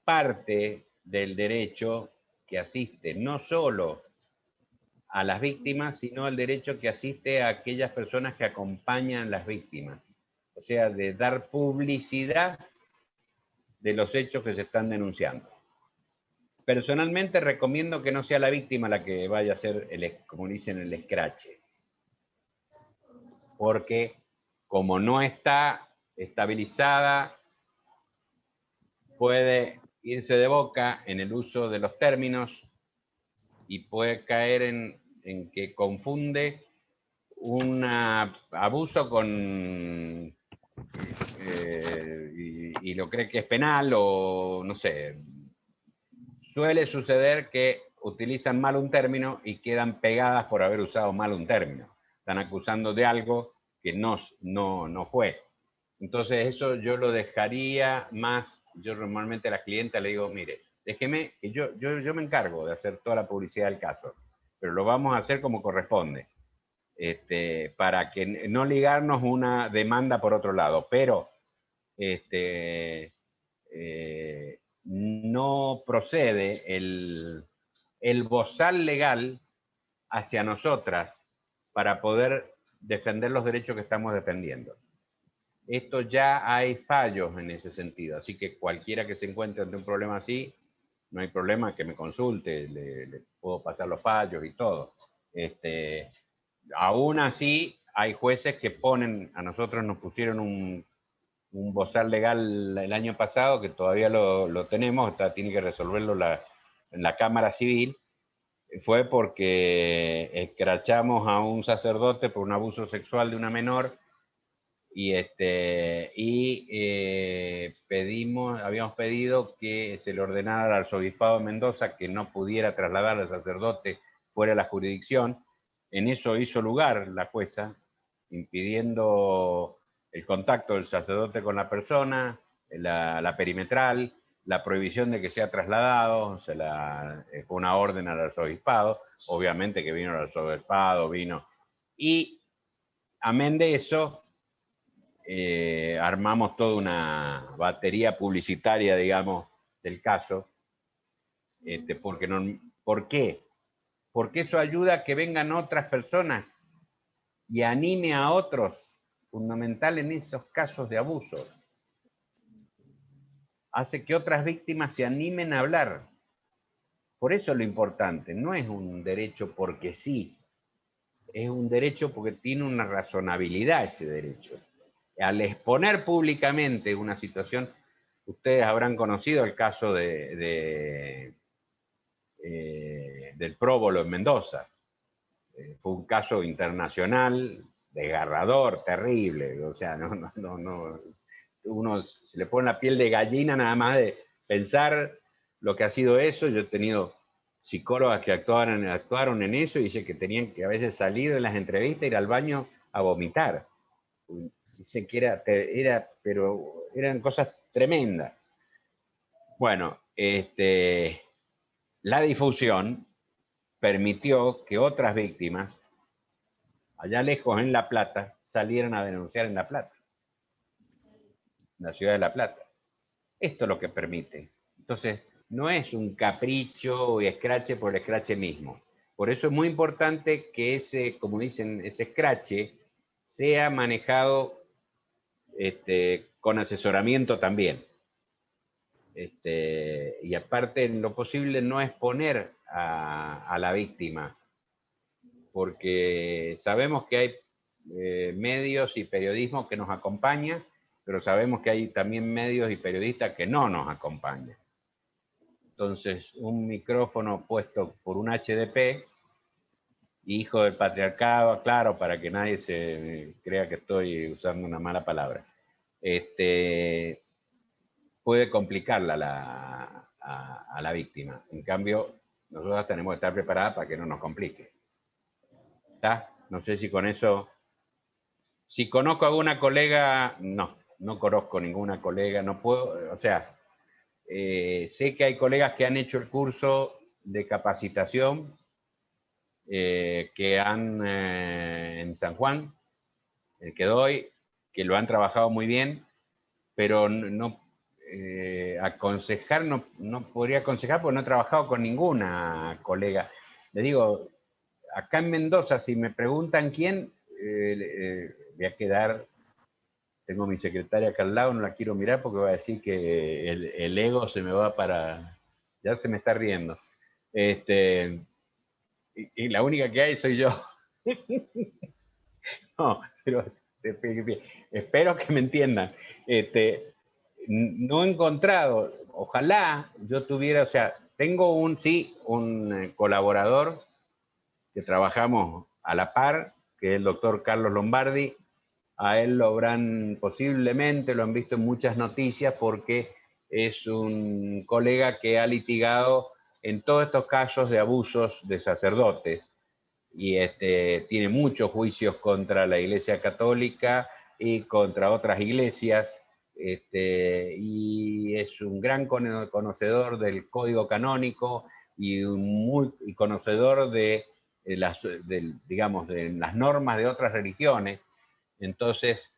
parte del derecho que asiste no solo a las víctimas, sino al derecho que asiste a aquellas personas que acompañan a las víctimas. O sea, de dar publicidad de los hechos que se están denunciando. Personalmente recomiendo que no sea la víctima la que vaya a hacer, como dicen, el escrache. Porque como no está estabilizada, puede irse de boca en el uso de los términos y puede caer en que confunde un abuso con... y lo cree que es penal o no sé. Suele suceder que utilizan mal un término y quedan pegadas por haber usado mal un término. Están acusando de algo que no fue. Entonces eso yo lo dejaría más, yo normalmente a la clienta le digo, mire, déjeme, que yo me encargo de hacer toda la publicidad del caso, pero lo vamos a hacer como corresponde, para que no ligarnos una demanda por otro lado, pero no no procede el bozal legal hacia nosotras para poder defender los derechos que estamos defendiendo. Esto ya hay fallos en ese sentido, así que cualquiera que se encuentre ante un problema así, no hay problema que me consulte, le puedo pasar los fallos y todo. Aún así, hay jueces que ponen, a nosotros nos pusieron un bozal legal el año pasado, que todavía lo tenemos, tiene que resolverlo en la Cámara Civil, fue porque escrachamos a un sacerdote por un abuso sexual de una menor y, habíamos pedido que se le ordenara al arzobispado de Mendoza que no pudiera trasladar al sacerdote fuera de la jurisdicción. En eso hizo lugar la jueza, impidiendo el contacto del sacerdote con la persona, la perimetral, la prohibición de que sea trasladado, fue una orden al arzobispado, obviamente que vino el arzobispado, y amén de eso, armamos toda una batería publicitaria, digamos, del caso. ¿Por qué? Porque eso ayuda a que vengan otras personas y anime a otros, fundamental en esos casos de abuso. Hace que otras víctimas se animen a hablar. Por eso lo importante, no es un derecho porque sí, es un derecho porque tiene una razonabilidad ese derecho. Al exponer públicamente una situación, ustedes habrán conocido el caso del próbolo en Mendoza. Fue un caso internacional, desgarrador, terrible. O sea, uno se le pone la piel de gallina nada más de pensar lo que ha sido eso. Yo he tenido psicólogas que actuaron en eso y dicen que tenían que a veces salir de las entrevistas, ir al baño a vomitar. Dicen que pero eran cosas tremendas. Bueno, la difusión permitió que otras víctimas, allá lejos en La Plata, salieran a denunciar en La Plata, en la ciudad de La Plata. Esto es lo que permite. Entonces, no es un capricho y escrache por el escrache mismo. Por eso es muy importante que como dicen, ese escrache sea manejado con asesoramiento también. Y aparte, en lo posible, no exponer a la víctima, porque sabemos que hay medios y periodismo que nos acompañan, pero sabemos que hay también medios y periodistas que no nos acompañan. Entonces, un micrófono puesto por un HDP, hijo del patriarcado, claro, para que nadie se crea que estoy usando una mala palabra, puede complicarla a la víctima. En cambio, nosotros tenemos que estar preparadas para que no nos complique. ¿Está? No sé si con eso... Si conozco a alguna colega, no conozco ninguna colega, no puedo, o sea, sé que hay colegas que han hecho el curso de capacitación que han en San Juan, el que doy, que lo han trabajado muy bien, pero aconsejar, no podría aconsejar porque no he trabajado con ninguna colega. Le digo, acá en Mendoza, si me preguntan quién, voy a quedar, tengo mi secretaria acá al lado, no la quiero mirar porque va a decir que el ego se me va ya se me está riendo. Y la única que hay soy yo. No, pero espero que me entiendan. No he encontrado, ojalá yo tuviera, o sea, tengo un colaborador que trabajamos a la par, que es el doctor Carlos Lombardi. A él posiblemente lo han visto en muchas noticias porque es un colega que ha litigado en todos estos casos de abusos de sacerdotes y tiene muchos juicios contra la Iglesia Católica y contra otras iglesias, y es un gran conocedor del código canónico y muy conocedor digamos, de las normas de otras religiones. Entonces,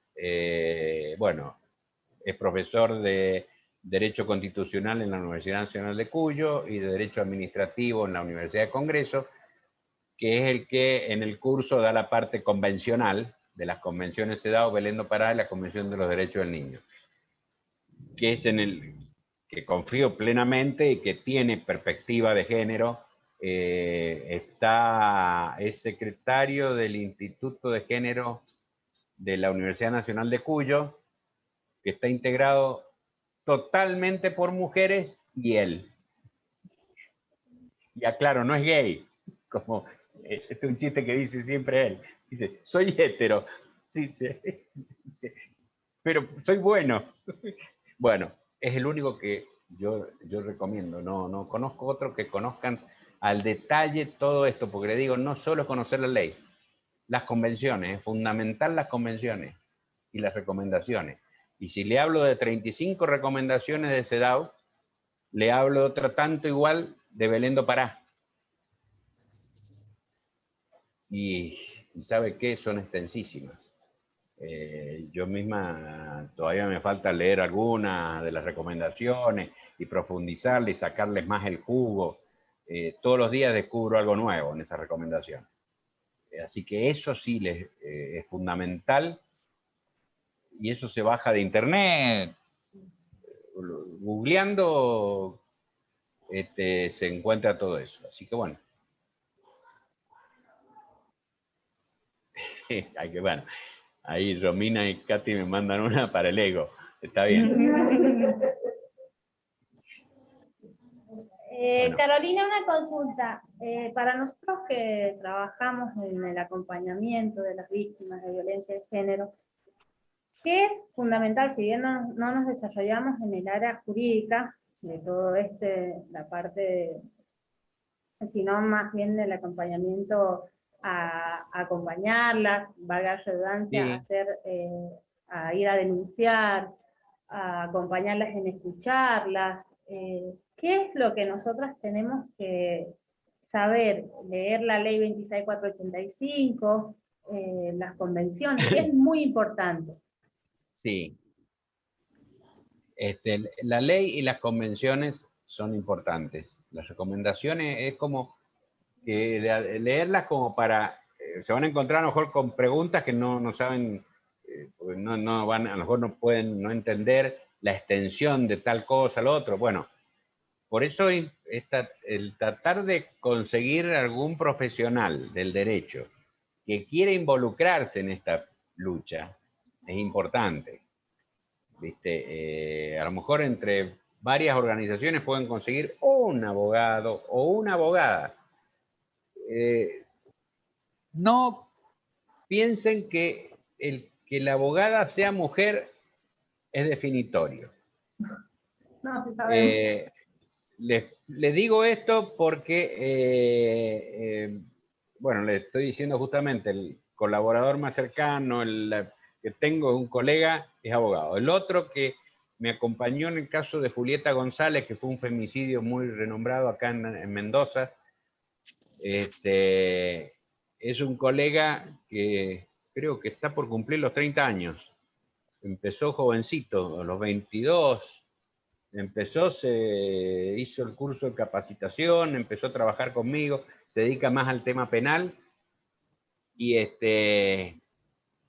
bueno, es profesor de Derecho Constitucional en la Universidad Nacional de Cuyo y de Derecho Administrativo en la Universidad de Congreso, que es el que en el curso da la parte convencional de las convenciones CEDAW, Belén do Pará y la Convención de los Derechos del Niño, que es en el que confío plenamente y que tiene perspectiva de género. Es secretario del Instituto de Género de la Universidad Nacional de Cuyo, que está integrado totalmente por mujeres, y él. Y aclaro, no es gay, como este es un chiste que dice siempre él. Dice, soy hetero. Sí, sí, sí, pero soy bueno. Bueno, es el único que yo recomiendo. No conozco otro que conozcan al detalle todo esto, porque le digo, no solo es conocer la ley, las convenciones, es fundamental las convenciones y las recomendaciones. Y si le hablo de 35 recomendaciones de CEDAW, le hablo de otro tanto igual de Belén do Pará. Y ¿sabe qué? Son extensísimas. Yo misma todavía me falta leer algunas de las recomendaciones y profundizarle y sacarles más el jugo. Todos los días descubro algo nuevo en esas recomendaciones. Así que eso sí es fundamental, y eso se baja de internet. Googleando se encuentra todo eso. Así que bueno. Bueno, ahí Romina y Katy me mandan una para el ego. Está bien. Bueno. Carolina, una consulta. Para nosotros que trabajamos en el acompañamiento de las víctimas de violencia de género, ¿qué es fundamental? Si bien no nos desarrollamos en el área jurídica de todo la parte, sino más bien del acompañamiento a acompañarlas, valga la redundancia, sí, a ir a denunciar, a acompañarlas en escucharlas. ¿Qué es lo que nosotras tenemos que saber? Leer la ley 26485, las convenciones, que es muy importante. Sí. La ley y las convenciones son importantes. Las recomendaciones es como que leerlas como para... se van a encontrar a lo mejor con preguntas que no saben, porque no van, a lo mejor no pueden no entender la extensión de tal cosa, lo otro. Bueno, por eso el tratar de conseguir algún profesional del derecho que quiera involucrarse en esta lucha es importante. ¿Viste? A lo mejor entre varias organizaciones pueden conseguir un abogado o una abogada. No piensen que que la abogada sea mujer es definitorio. No, sí sabemos. Les digo esto porque, bueno, le estoy diciendo justamente, el colaborador más cercano, que tengo, un colega, es abogado. El otro que me acompañó en el caso de Julieta González, que fue un femicidio muy renombrado acá en Mendoza, es un colega que creo que está por cumplir los 30 años. Empezó jovencito, a los 22, hizo el curso de capacitación, empezó a trabajar conmigo, se dedica más al tema penal, y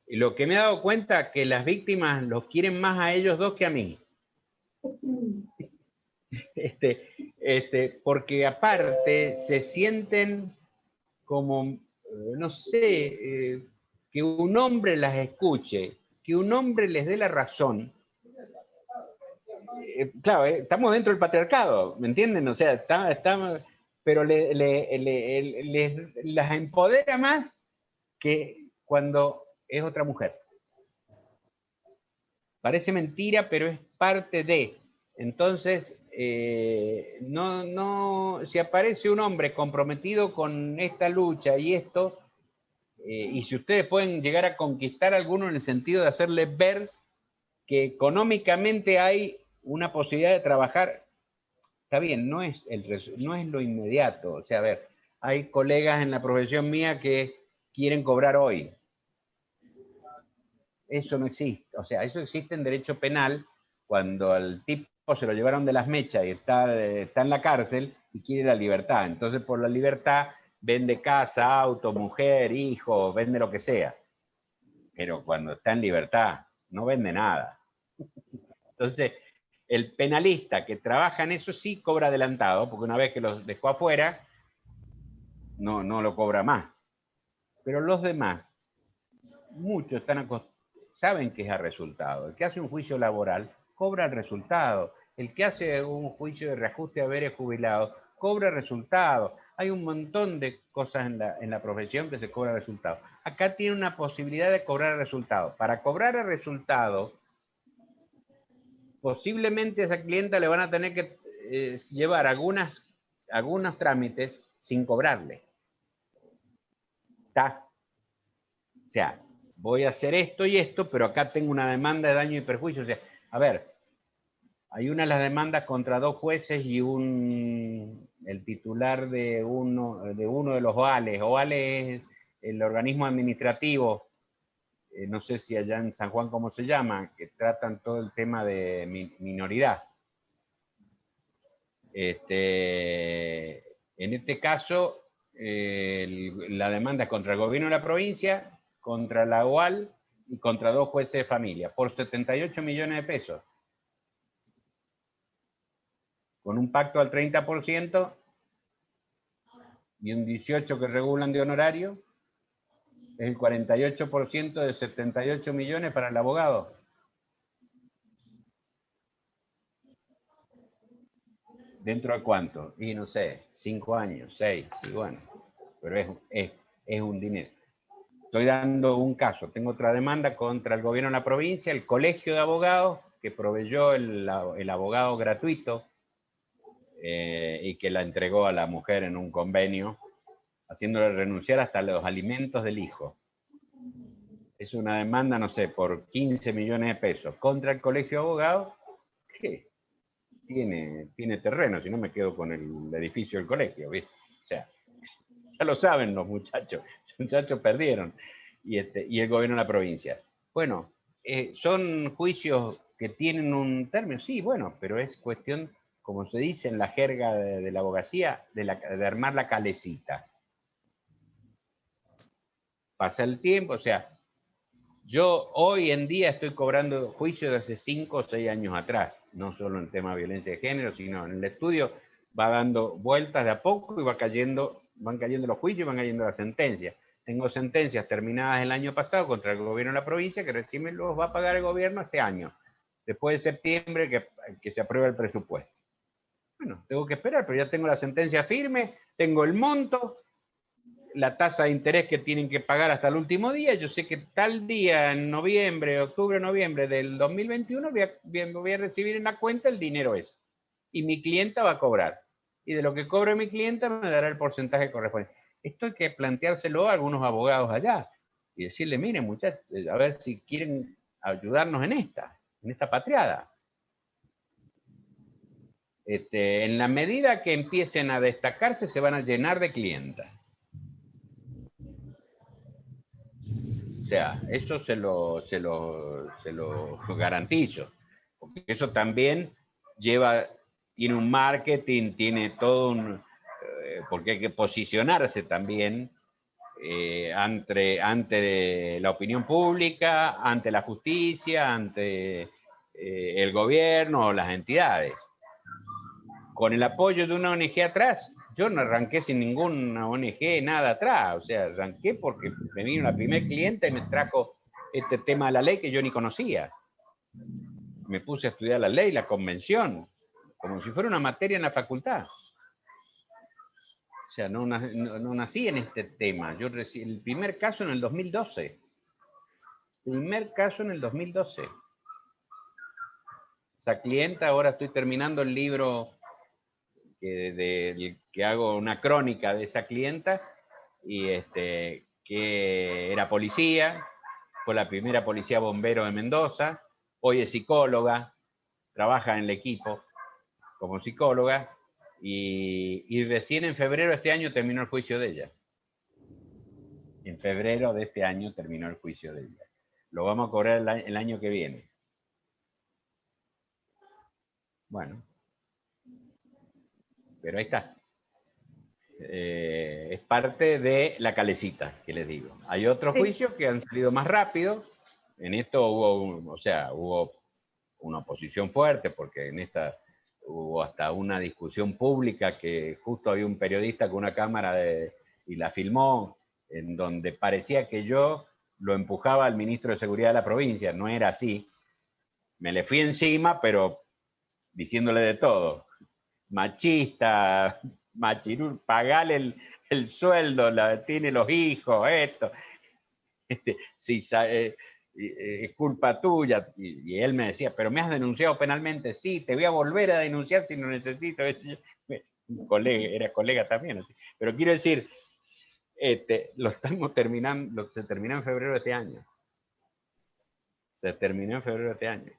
lo que me he dado cuenta que las víctimas los quieren más a ellos dos que a mí. Porque aparte se sienten como, no sé, que un hombre las escuche, que un hombre les dé la razón. Claro, estamos dentro del patriarcado, ¿me entienden? O sea, pero las empodera más que cuando es otra mujer. Parece mentira, pero es parte de. Entonces, si aparece un hombre comprometido con esta lucha y esto, y si ustedes pueden llegar a conquistar a alguno en el sentido de hacerle ver que económicamente hay una posibilidad de trabajar, está bien, no es lo inmediato. O sea, a ver, hay colegas en la profesión mía que quieren cobrar hoy. Eso no existe. O sea, eso existe en derecho penal, cuando al tipo se lo llevaron de las mechas y está en la cárcel y quiere la libertad. Entonces, por la libertad, vende casa, auto, mujer, hijo, vende lo que sea. Pero cuando está en libertad, no vende nada. Entonces, el penalista que trabaja en eso sí cobra adelantado, porque una vez que los dejó afuera, no lo cobra más. Pero los demás, muchos saben que es a resultado. El que hace un juicio laboral cobra el resultado. El que hace un juicio de reajuste de haberes jubilados cobra el resultado. Hay un montón de cosas en la profesión que se cobra el resultado. Acá tiene una posibilidad de cobrar el resultado. Para cobrar el resultado, posiblemente a esa clienta le van a tener que llevar algunos trámites sin cobrarle. ¿Está? O sea, voy a hacer esto y esto, pero acá tengo una demanda de daño y perjuicio. O sea, a ver, hay una de las demandas contra 2 jueces y el titular de uno de los OALES. OALES es el organismo administrativo, no sé si allá en San Juan cómo se llama, que tratan todo el tema de minoridad. En este caso, la demanda es contra el gobierno de la provincia, contra la UAL y contra 2 jueces de familia, por 78 millones de pesos. Con un pacto al 30% y un 18% que regulan de honorario, es el 48% de 78 millones para el abogado. ¿Dentro de cuánto? Y no sé, 5 años, 6, sí, bueno, pero es un dinero. Estoy dando un caso, tengo otra demanda contra el gobierno de la provincia, el colegio de abogados, que proveyó el abogado gratuito y que la entregó a la mujer en un convenio, haciéndole renunciar hasta los alimentos del hijo. Es una demanda, no sé, por 15 millones de pesos contra el colegio de abogados, que tiene terreno, si no me quedo con el edificio del colegio, ¿viste? O sea, ya lo saben los muchachos perdieron, y el gobierno de la provincia. Bueno, son juicios que tienen un término, sí, bueno, pero es cuestión, como se dice en la jerga de la abogacía, de armar la calecita. Pasa el tiempo, o sea, yo hoy en día estoy cobrando juicios de hace 5 o 6 años atrás, no solo en el tema de violencia de género, sino en el estudio va dando vueltas de a poco y van cayendo los juicios y van cayendo las sentencias. Tengo sentencias terminadas el año pasado contra el gobierno de la provincia que recién me los va a pagar el gobierno este año, después de septiembre que se aprueba el presupuesto. Bueno, tengo que esperar, pero ya tengo la sentencia firme, tengo el monto, la tasa de interés que tienen que pagar hasta el último día. Yo sé que tal día, en noviembre, octubre, noviembre del 2021, voy a recibir en la cuenta el dinero ese. Y mi clienta va a cobrar. Y de lo que cobre mi clienta me dará el porcentaje correspondiente. Esto hay que planteárselo a algunos abogados allá y decirle, miren muchachos, a ver si quieren ayudarnos en esta patriada. En la medida que empiecen a destacarse, se van a llenar de clientas. O sea, eso se lo garantizo. Porque eso también tiene un marketing, tiene todo porque hay que posicionarse también ante la opinión pública, ante la justicia, ante el gobierno o las entidades. Con el apoyo de una ONG atrás, yo no arranqué sin ninguna ONG, nada atrás. O sea, arranqué porque me vino la primer cliente y me trajo este tema de la ley que yo ni conocía. Me puse a estudiar la ley, la convención, como si fuera una materia en la facultad. O sea, no nací en este tema. Yo recibí el primer caso en el 2012. Primer caso en el 2012. Esa clienta, ahora estoy terminando el libro que hago una crónica de esa clienta, y que era policía, fue la primera policía bombero de Mendoza, hoy es psicóloga, trabaja en el equipo como psicóloga, y recién en febrero de este año terminó el juicio de ella. En febrero de este año terminó el juicio de ella. Lo vamos a cobrar el año que viene. Bueno. Pero ahí está. Es parte de la calecita, que les digo. Hay otros juicios que han salido más rápido. En esto hubo una oposición fuerte, porque en esta hubo hasta una discusión pública que justo había un periodista con una cámara y la filmó, en donde parecía que yo lo empujaba al ministro de Seguridad de la provincia. No era así. Me le fui encima, pero diciéndole de todo. Machista, machirul, pagale el sueldo, tiene los hijos, esto. Si es culpa tuya. Y él me decía, pero me has denunciado penalmente. Sí, te voy a volver a denunciar si lo necesito. Era colega también. Así. Pero quiero decir, lo estamos terminando, se terminó en febrero de este año. Se terminó en febrero de este año.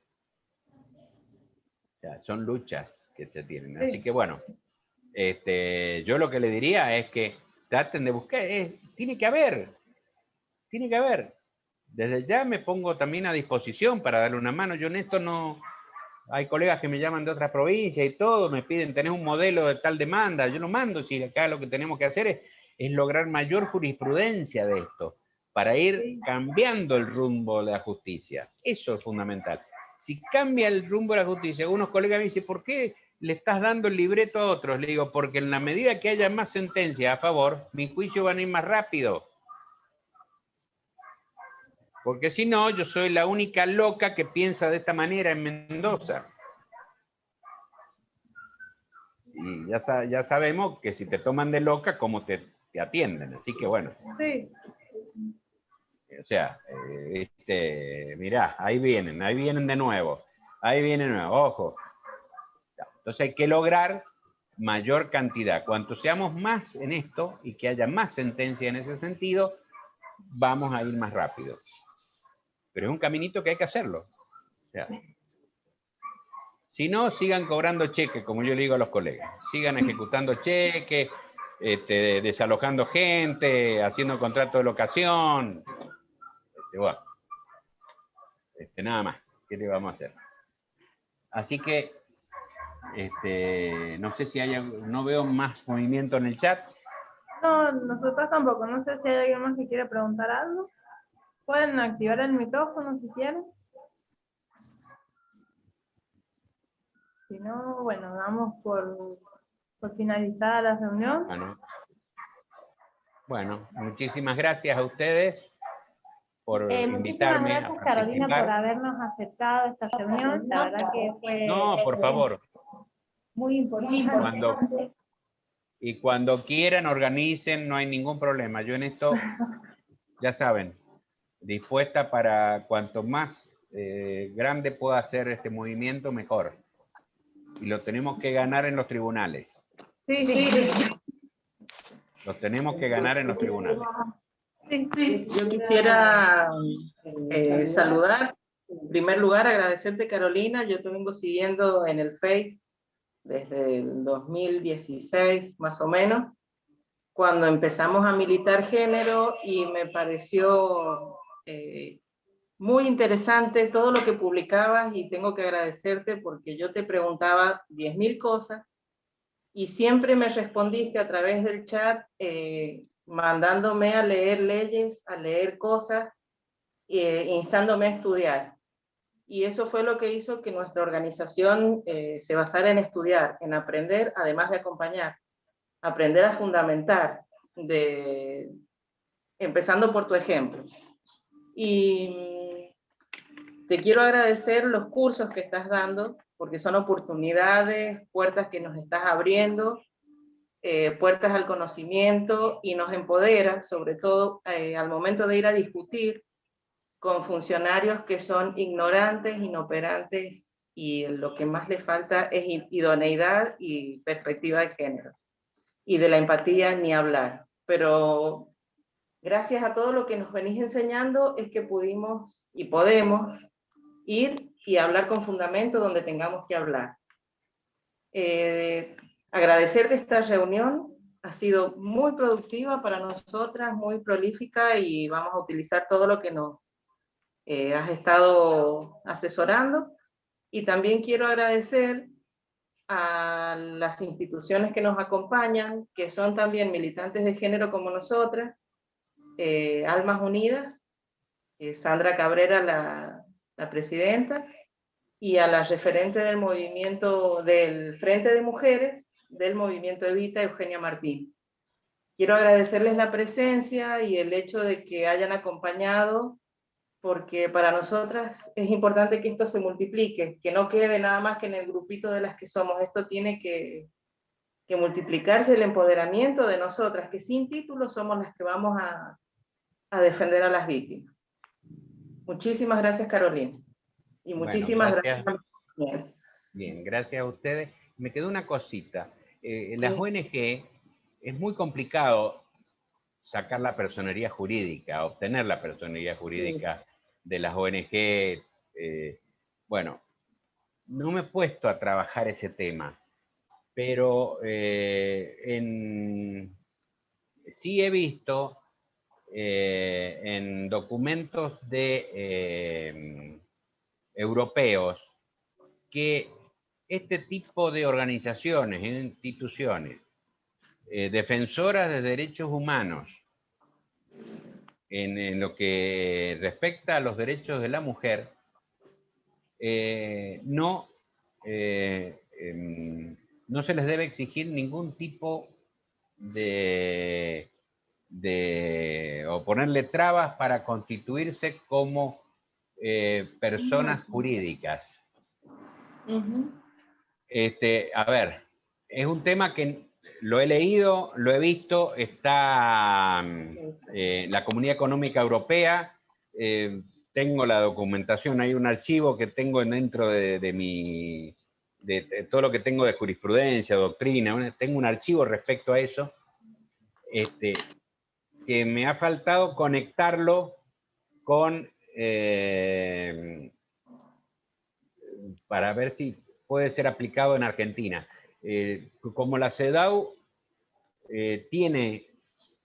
O sea, son luchas que se tienen. Así que bueno, yo lo que le diría es que traten de buscar, tiene que haber. Desde ya me pongo también a disposición para darle una mano. Yo en esto no, hay colegas que me llaman de otras provincias y todo, me piden tener un modelo de tal demanda. Yo lo mando, si acá lo que tenemos que hacer es lograr mayor jurisprudencia de esto, para ir cambiando el rumbo de la justicia. Eso es fundamental. Si cambia el rumbo de la justicia, unos colegas me dicen, ¿por qué le estás dando el libreto a otros? Le digo, porque en la medida que haya más sentencias a favor, mis juicios van a ir más rápido. Porque si no, yo soy la única loca que piensa de esta manera en Mendoza. Y ya sabemos que si te toman de loca, cómo te atienden. Así que bueno. Sí. O sea, mirá, ahí vienen de nuevo. Ojo. Entonces hay que lograr mayor cantidad. Cuanto seamos más en esto y que haya más sentencia en ese sentido, vamos a ir más rápido. Pero es un caminito que hay que hacerlo. O sea, si no, sigan cobrando cheques, como yo le digo a los colegas. Sigan ejecutando cheques, desalojando gente, haciendo contrato de locación. Bueno, nada más. ¿Qué le vamos a hacer? Así que, no sé si no veo más movimiento en el chat. No, nosotros tampoco. No sé si hay alguien más que quiere preguntar algo. Pueden activar el micrófono si quieren. Si no, bueno, damos por finalizada la reunión. Bueno, muchísimas gracias a ustedes por Muchísimas invitarme gracias, a Carolina, participar. por habernos aceptado esta reunión. La verdad que fue No, por favor. muy importante. Cuando quieran, organicen, no hay ningún problema. Yo en esto, ya saben, dispuesta para cuanto más grande pueda ser este movimiento, mejor. Y lo tenemos que ganar en los tribunales. Sí. Lo tenemos que ganar en los tribunales. Sí. Yo quisiera saludar, en primer lugar agradecerte, Carolina. Yo te vengo siguiendo en el Face desde el 2016 más o menos, cuando empezamos a militar género, y me pareció muy interesante todo lo que publicabas, y tengo que agradecerte porque yo te preguntaba 10.000 cosas y siempre me respondiste a través del chat, mandándome a leer leyes, a leer cosas, instándome a estudiar. Y eso fue lo que hizo que nuestra organización se basara en estudiar, en aprender, además de acompañar, aprender a fundamentar, empezando por tu ejemplo. Y te quiero agradecer los cursos que estás dando, porque son oportunidades, puertas que nos estás abriendo, puertas al conocimiento, y nos empodera, sobre todo al momento de ir a discutir con funcionarios que son ignorantes, inoperantes, y lo que más les falta es idoneidad y perspectiva de género. Y de la empatía ni hablar. Pero gracias a todo lo que nos venís enseñando es que pudimos y podemos ir y hablar con fundamento donde tengamos que hablar. Agradecerte esta reunión, ha sido muy productiva para nosotras, muy prolífica, y vamos a utilizar todo lo que nos has estado asesorando. Y también quiero agradecer a las instituciones que nos acompañan, que son también militantes de género como nosotras, Almas Unidas, Sandra Cabrera, la presidenta, y a la referente del movimiento del Frente de Mujeres, del movimiento Evita, Eugenia Martín. Quiero agradecerles la presencia y el hecho de que hayan acompañado, porque para nosotras es importante que esto se multiplique, que no quede nada más que en el grupito de las que somos. Esto tiene que multiplicarse, el empoderamiento de nosotras, que sin título somos las que vamos a defender a las víctimas. Muchísimas gracias, Carolina. Y muchísimas gracias. gracias. Bien, gracias a ustedes. Me quedó una cosita. En las ONG es muy complicado sacar la personería jurídica, obtener la personería jurídica de las ONG. Bueno, no me he puesto a trabajar ese tema, pero sí he visto en documentos europeos que este tipo de organizaciones, instituciones, defensoras de derechos humanos, en lo que respecta a los derechos de la mujer, no se les debe exigir ningún tipo o ponerle trabas para constituirse como personas jurídicas. A ver, es un tema que lo he leído, lo he visto, está la Comunidad Económica Europea, tengo la documentación, hay un archivo que tengo dentro de todo lo que tengo de jurisprudencia, doctrina, tengo un archivo respecto a eso, que me ha faltado conectarlo con, para ver si puede ser aplicado en Argentina. Como la CEDAW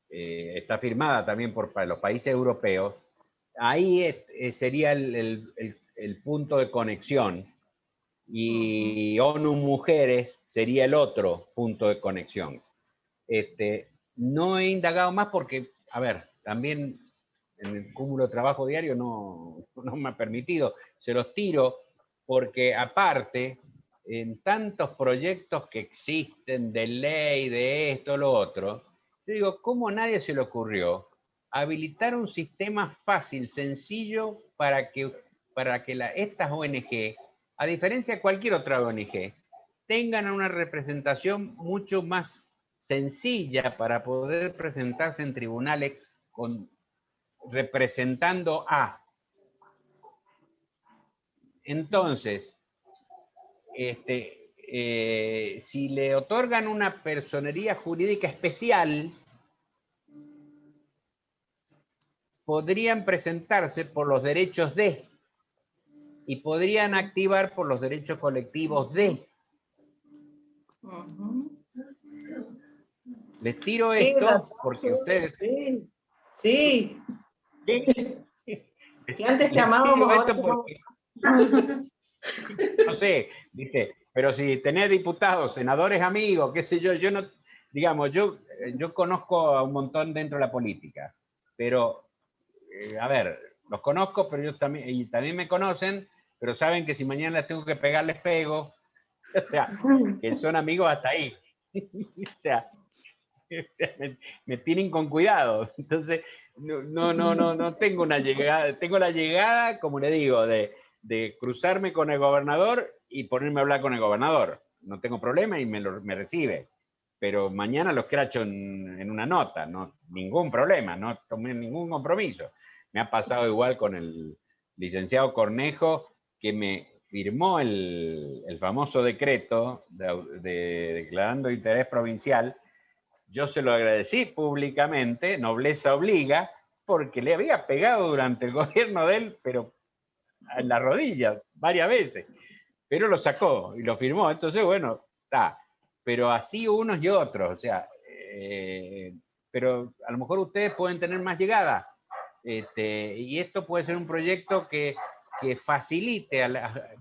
está firmada también para los países europeos, ahí sería el punto de conexión, y ONU Mujeres sería el otro punto de conexión. No he indagado más porque, a ver, también en el cúmulo de trabajo diario no me ha permitido. Se los tiro porque aparte, en tantos proyectos que existen de ley, de esto, lo otro, yo digo, ¿cómo a nadie se le ocurrió habilitar un sistema fácil, sencillo, para que estas ONG, a diferencia de cualquier otra ONG, tengan una representación mucho más sencilla para poder presentarse en tribunales representando a? Entonces, si le otorgan una personería jurídica especial, podrían presentarse por los derechos de, y podrían activar por los derechos colectivos de. Les tiro esto porque ustedes... Sí. Si antes te amábamos, ahora porque... No sé, dice, pero si tenés diputados, senadores amigos, qué sé yo, yo no, digamos, yo conozco a un montón dentro de la política, pero, a ver, los conozco, pero ellos también me conocen, pero saben que si mañana les tengo que pegar, les pego, o sea, que son amigos hasta ahí, o sea, me tienen con cuidado, entonces, no tengo una llegada, tengo la llegada, como le digo, de cruzarme con el gobernador y ponerme a hablar con el gobernador. No tengo problema y me recibe. Pero mañana los cracho en una nota, no, ningún problema, no tomé ningún compromiso. Me ha pasado igual con el licenciado Cornejo, que me firmó el famoso decreto declarando interés provincial. Yo se lo agradecí públicamente, nobleza obliga, porque le había pegado durante el gobierno de él, pero en la rodilla varias veces, pero lo sacó y lo firmó. Entonces, bueno, está. Pero así unos y otros, o sea, pero a lo mejor ustedes pueden tener más llegada, y esto puede ser un proyecto que que facilite,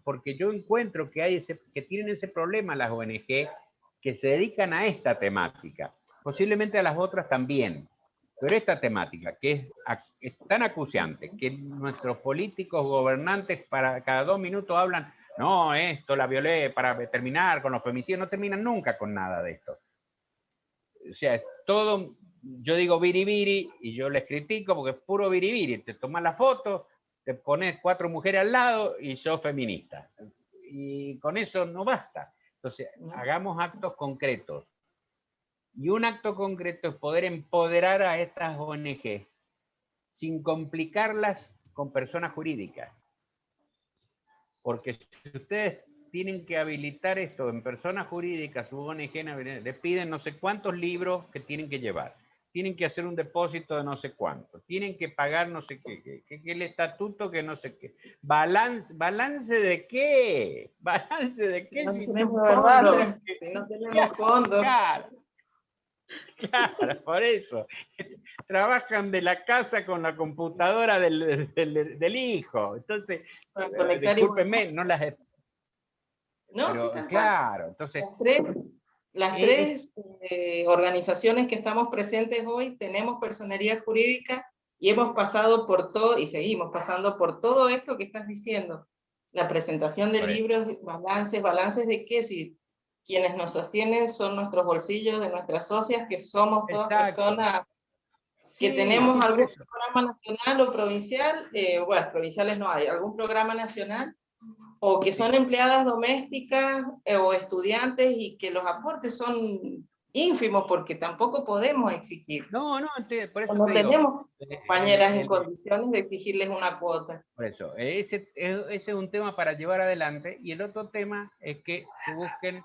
porque yo encuentro que, que tienen ese problema las ONG que se dedican a esta temática, posiblemente a las otras también, pero esta temática que es tan acuciante, que nuestros políticos gobernantes para cada 2 minutos hablan, no, esto la violé para terminar con los femicidios, no terminan nunca con nada de esto. O sea, es todo, yo digo biribiri y yo les critico porque es puro biribiri, te tomas la foto, te pones 4 mujeres al lado y sos feminista. Y con eso no basta. Entonces, hagamos actos concretos. Y un acto concreto es poder empoderar a estas ONG sin complicarlas con personas jurídicas. Porque si ustedes tienen que habilitar esto en personas jurídicas, su ONG, le piden no sé cuántos libros que tienen que llevar. Tienen que hacer un depósito de no sé cuánto. Tienen que pagar no sé qué, que el estatuto que no sé qué. ¿Balance de qué? ¿Balance de qué? No si tenemos fondos, fondos. Si no tenemos fondos. Claro, claro, por eso. Trabajan de la casa con la computadora del hijo. Entonces, discúlpenme, no las... No, pero, sí, tal claro, cual. entonces... Las tres organizaciones que estamos presentes hoy tenemos personería jurídica y hemos pasado por todo, y seguimos pasando por todo esto que estás diciendo. La presentación de libros, balances de qué, si quienes nos sostienen son nuestros bolsillos de nuestras socias, que somos todas personas que tenemos algún programa nacional o provincial, bueno, provinciales no hay, algún programa nacional, o que son empleadas domésticas o estudiantes y que los aportes son ínfimos porque tampoco podemos exigir. No, por eso no tenemos compañeras en condiciones condiciones de exigirles una cuota. Por eso, ese es un tema para llevar adelante, y el otro tema es que se busquen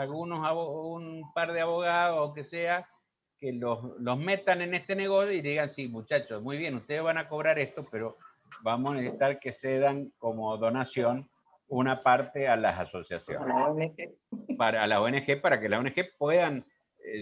un par de abogados o que sea, que los metan en este negocio y digan, sí, muchachos, muy bien, ustedes van a cobrar esto, pero vamos a necesitar que cedan como donación una parte a las asociaciones. A la ONG. Para la ONG, para que las ONG puedan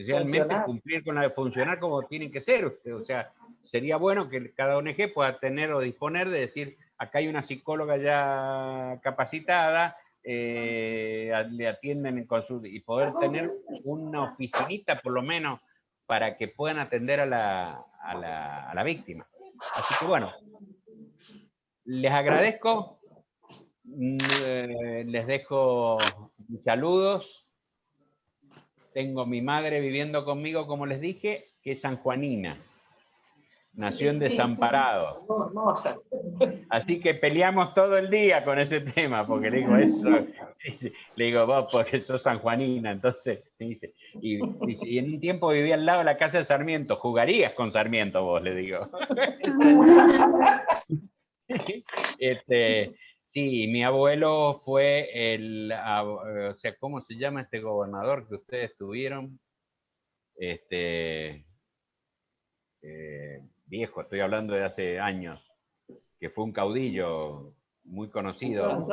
realmente cumplir con funcionar como tienen que ser. O sea, sería bueno que cada ONG pueda tener o disponer de decir, acá hay una psicóloga ya capacitada, le atienden y poder tener una oficinita por lo menos para que puedan atender a la víctima. Así que bueno, les agradezco, les dejo saludos. Tengo mi madre viviendo conmigo, como les dije, que es sanjuanina. Nació en Desamparado. Así que peleamos todo el día con ese tema, porque le digo eso. Le digo, vos, porque sos sanjuanina. Entonces, me dice, y en un tiempo vivía al lado de la casa de Sarmiento. ¿Jugarías con Sarmiento vos? Le digo. Sí, mi abuelo fue o sea, ¿cómo se llama este gobernador que ustedes tuvieron? Viejo, estoy hablando de hace años, que fue un caudillo muy conocido.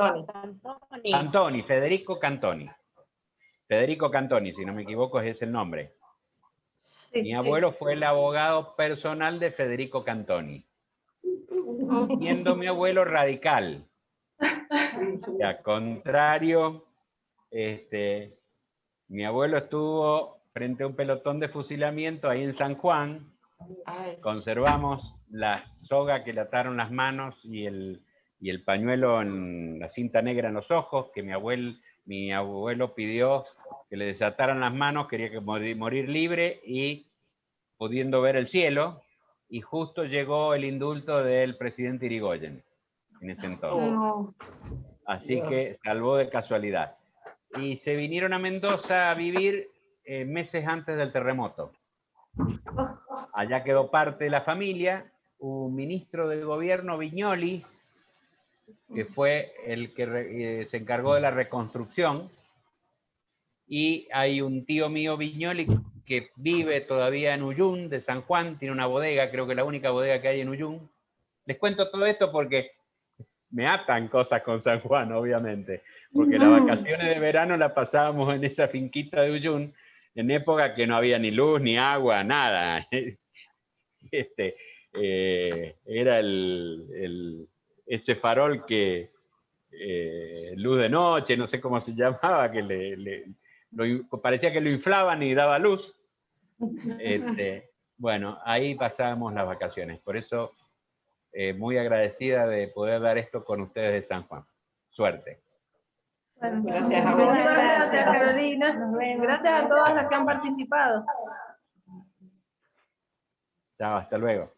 Cantoni, Federico Cantoni. Federico Cantoni, si no me equivoco, es el nombre. Sí, mi abuelo fue el abogado personal de Federico Cantoni, siendo mi abuelo radical. O sea, contrario, mi abuelo estuvo frente a un pelotón de fusilamiento ahí en San Juan. Conservamos la soga que le ataron las manos y el pañuelo en la cinta negra en los ojos, que mi abuelo pidió que le desataran las manos, quería que morir libre y pudiendo ver el cielo, y justo llegó el indulto del presidente Irigoyen en ese entonces. Así que salvó de casualidad. Y se vinieron a Mendoza a vivir meses antes del terremoto. Allá quedó parte de la familia, un ministro del gobierno, Viñoli, que fue el que se encargó de la reconstrucción, y hay un tío mío, Viñoli, que vive todavía en Uyún, de San Juan, tiene una bodega, creo que la única bodega que hay en Uyún. Les cuento todo esto porque me atan cosas con San Juan, obviamente, porque las vacaciones de verano las pasábamos en esa finquita de Uyún, en época que no había ni luz, ni agua, nada. Era ese farol que, luz de noche, no sé cómo se llamaba, que parecía que lo inflaban y daba luz. Bueno, ahí pasábamos las vacaciones. Por eso, muy agradecida de poder dar esto con ustedes de San Juan. Suerte. Bueno, Gracias a vos. muchísimas gracias, Carolina. Nos vemos. Gracias a todas las que han participado. Chao, hasta luego.